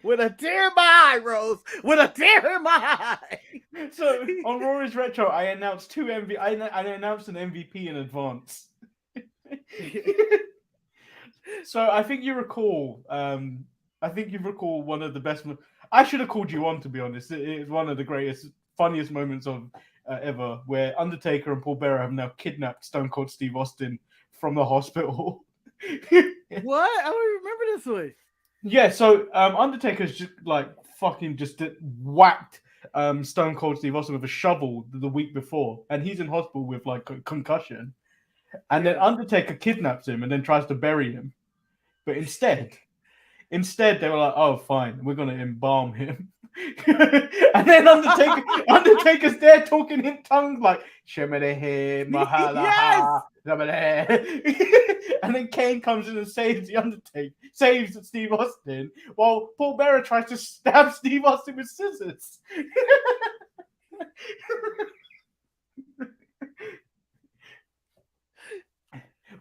with a tear in my eye, Rose. With a tear in my eye. So on Rory's Retro, I announced I announced an MVP in advance. So I think you recall. I think you recall one of the best. I should have called you on, to be honest. It is one of the greatest, funniest moments of ever, where Undertaker and Paul Bearer have now kidnapped Stone Cold Steve Austin from the hospital. What? I don't remember this one. Yeah, so Undertaker's just fucking whacked Stone Cold Steve Austin with a shovel the week before, and he's in hospital with a concussion. And then Undertaker kidnaps him and then tries to bury him. But instead they were like, "Oh, fine, we're gonna embalm him." And then Undertaker's there talking in tongues like "Shemelehe Mahala." And then Kane comes in and saves saves Steve Austin, while Paul Bearer tries to stab Steve Austin with scissors.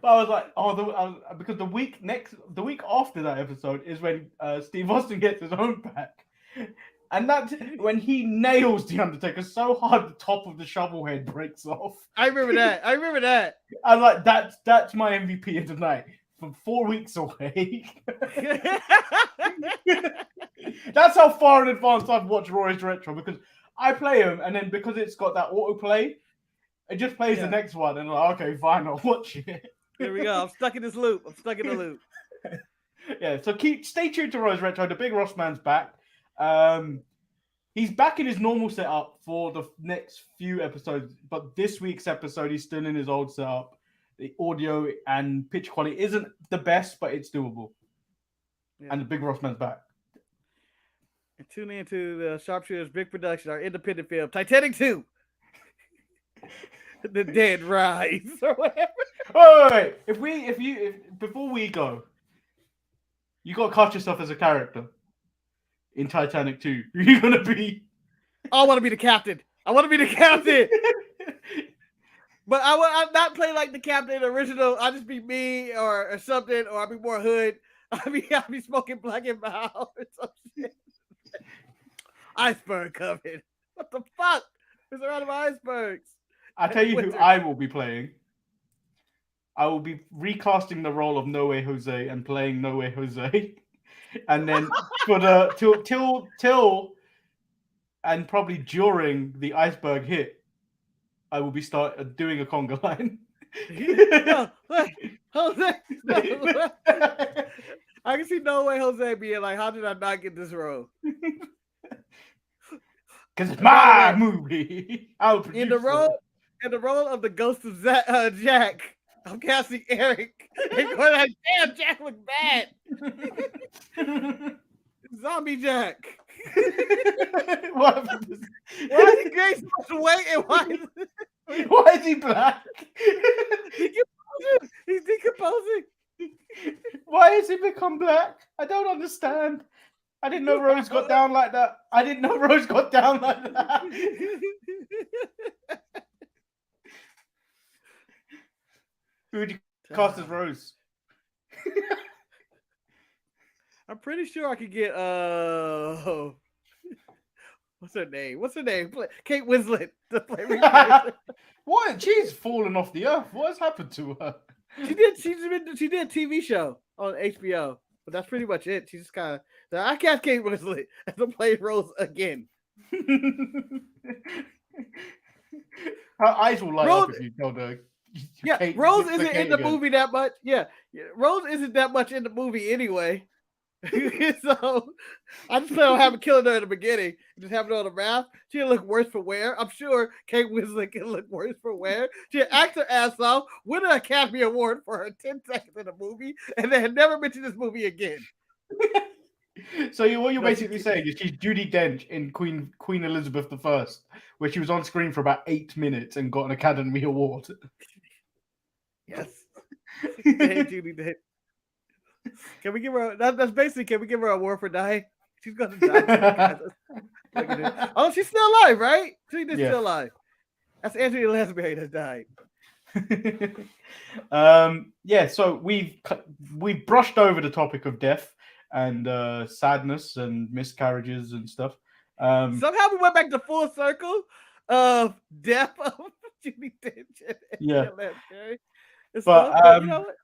But I was like, because the week after that episode is when Steve Austin gets his own back, and that's when he nails the Undertaker so hard the top of the shovel head breaks off. I remember that. I'm like, that's my MVP of the night from 4 weeks away. That's how far in advance I've watched Roy's Retro, because I play them, and then because it's got that autoplay, it just plays the next one, and I'm like, okay, fine, I'll watch it. Here we go. I'm stuck in this loop. Yeah, so stay tuned to Roy's Retro. The Big Ross Man's back. He's back in his normal setup for the next few episodes, but this week's episode he's still in his old setup. The audio and pitch quality isn't the best, but it's doable. Yeah. And the Big Ross Man's back. And tune in to the Sharpshooters Big Production, our independent film, Titanic 2. The Dead Rise or whatever. Wait. If before we go, you gotta cast yourself as a character in Titanic 2. Who are you gonna be? I want to be the captain. But I'll not play like the captain original. I'll just be me or something, or I'll be more hood. I'll be smoking black and mild or some shit. Iceberg coming. What the fuck? There's a lot of icebergs. I tell you who I will be playing. I will be recasting the role of No Way Jose and playing No Way Jose. And then for the till and probably during the iceberg hit, I will be doing a conga line. Jose. I can see No Way Jose being like, how did I not get this role? Because it's my movie. In the role of the ghost of Jack, I'm casting Eric. And going like, damn, Jack look bad. Zombie Jack. What happened? Why is he gaining so much weight and why is he black? He's decomposing. Why has he become black? I don't understand. I didn't know Rose got down like that. Who would you cast as Rose? I'm pretty sure I could get what's her name? Kate Winslet to play. What? She's fallen off the earth. What has happened to her? She did a TV show on HBO, but that's pretty much it. She's just kind of So I cast Kate Winslet to play Rose again. Her eyes will light Rose- up if you tell her. Yeah, Kate, Rose it's isn't Kate in the again. movie that much. Yeah, Rose isn't that much in the movie anyway. So I just plan on having killing her in the beginning, just having her on the map. She'll look worse for wear. I'm sure Kate Winslet can look worse for wear. She'll act her ass off, win an Academy Award for her 10 seconds in the movie, and then never mention this movie again. So what you're basically saying is she's Judi Dench in Queen Elizabeth I, where she was on screen for about 8 minutes and got an Academy Award. Yes. Hey, Judy Dench. Can we give her? That's basically. Can we give her an award for dying? She's gonna die. Look at it. Oh, she's still alive, right? She's still alive. That's Angela Lansbury that died. Yeah. So we've brushed over the topic of death and sadness and miscarriages and stuff. Somehow we went back to full circle of death of Judy Dench. Yeah. But you know what?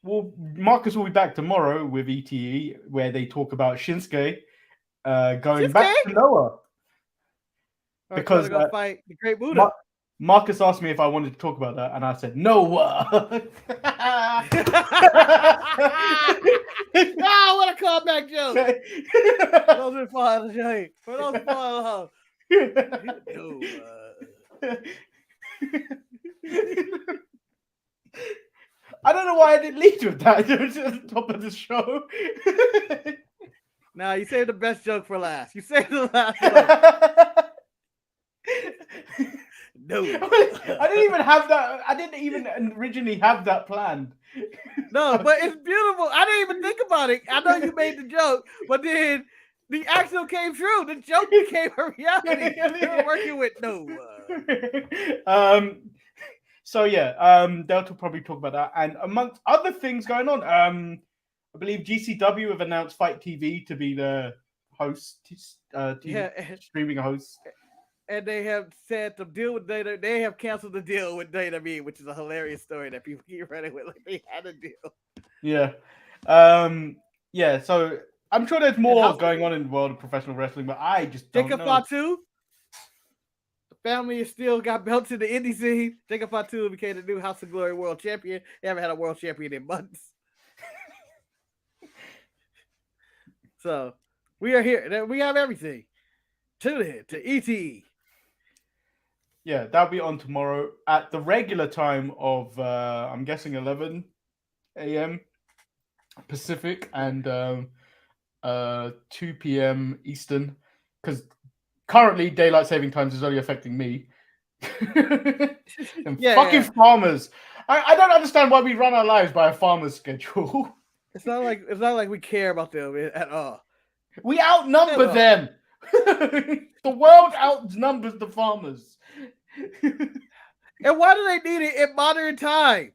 Well, Marcus will be back tomorrow with ETE, where they talk about Shinsuke going back to Noah. Because go fight the Great Buddha. Marcus asked me if I wanted to talk about that, and I said Noah. Oh, what a callback joke! For those who follow the joke. For those who follow I don't know why I didn't lead with that. It was at the top of the show. Now you saved the best joke for last. You saved the last one. No, I didn't even have that. I didn't even originally have that planned. No, but it's beautiful. I didn't even think about it. I know you made the joke, but then the action came true. The joke became a reality. You were working with Noah. So yeah, they'll probably talk about that, and amongst other things going on, I believe GCW have announced Fight TV to be the host, streaming host, and they have said to deal with data. They have canceled the deal with WWE, which is a hilarious story that people keep running with. Like they had a deal. Yeah, yeah. So I'm sure there's more going on in the world of professional wrestling, but I just don't know. Fatu. Family has still got belts in the indie scene. Jacob Fatu became the new House of Glory World Champion. They haven't had a World Champion in months. So we are here. We have everything. Tune in to ET. Yeah, that'll be on tomorrow at the regular time of, I'm guessing 11 a.m. Pacific and 2 p.m. Eastern. Because currently, daylight saving times is only affecting me. And farmers. I don't understand why we run our lives by a farmer's schedule. It's not like we care about them at all. We outnumber them. The world outnumbers the farmers. And why do they need it in modern time?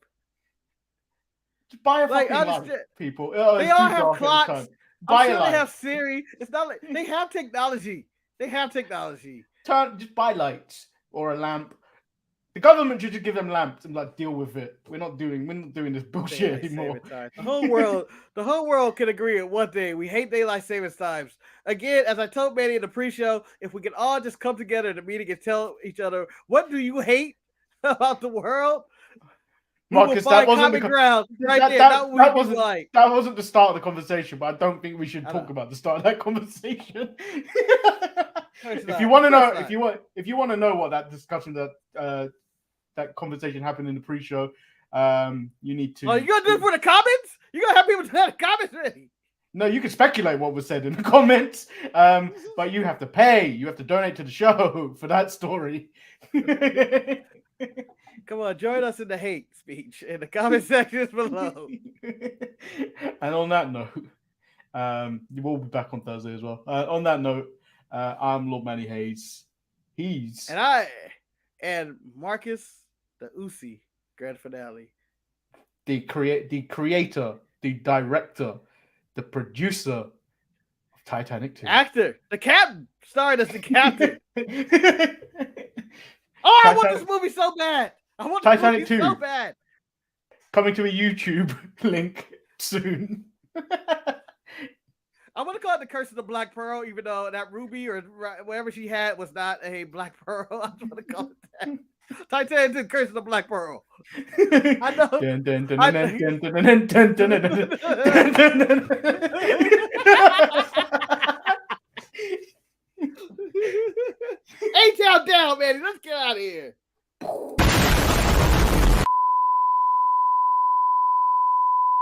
Just buy a fucking light, people. Oh, they all have clocks. Buy I'm a sure light. they have Siri. It's not like they have technology. Just buy lights or a lamp. The government should just give them lamps and like deal with it. We're not doing this bullshit anymore. The whole world can agree on one thing. We hate daylight savings times. Again, as I told Manny in the pre-show, if we can all just come together in a meeting and tell each other, what do you hate about the world? Marcus, that wasn't the ground right there. That wasn't the start of the conversation, but I don't think we should talk about the start of that conversation. If you want to know what that discussion that conversation happened in the pre-show, you need to. Oh, you gonna do it for the comments? You gonna have people tell the comments ready? No, you can speculate what was said in the comments, but you have to pay. You have to donate to the show for that story. Come on, join us in the hate speech in the comment sections below. And on that note, we'll be back on Thursday as well. On that note, I'm Lord Manny Hayes. And Marcus, the Ucey grand finale. The creator, the director, the producer of Titanic 2. Actor, the captain, starred as the captain. I want this movie so bad. I want this Titanic movie 2 so bad. Coming to a YouTube link soon. I want to call it the Curse of the Black Pearl, even though that ruby or whatever she had was not a black pearl. I just want to call it that. Titanic, the Curse of the Black Pearl. I know.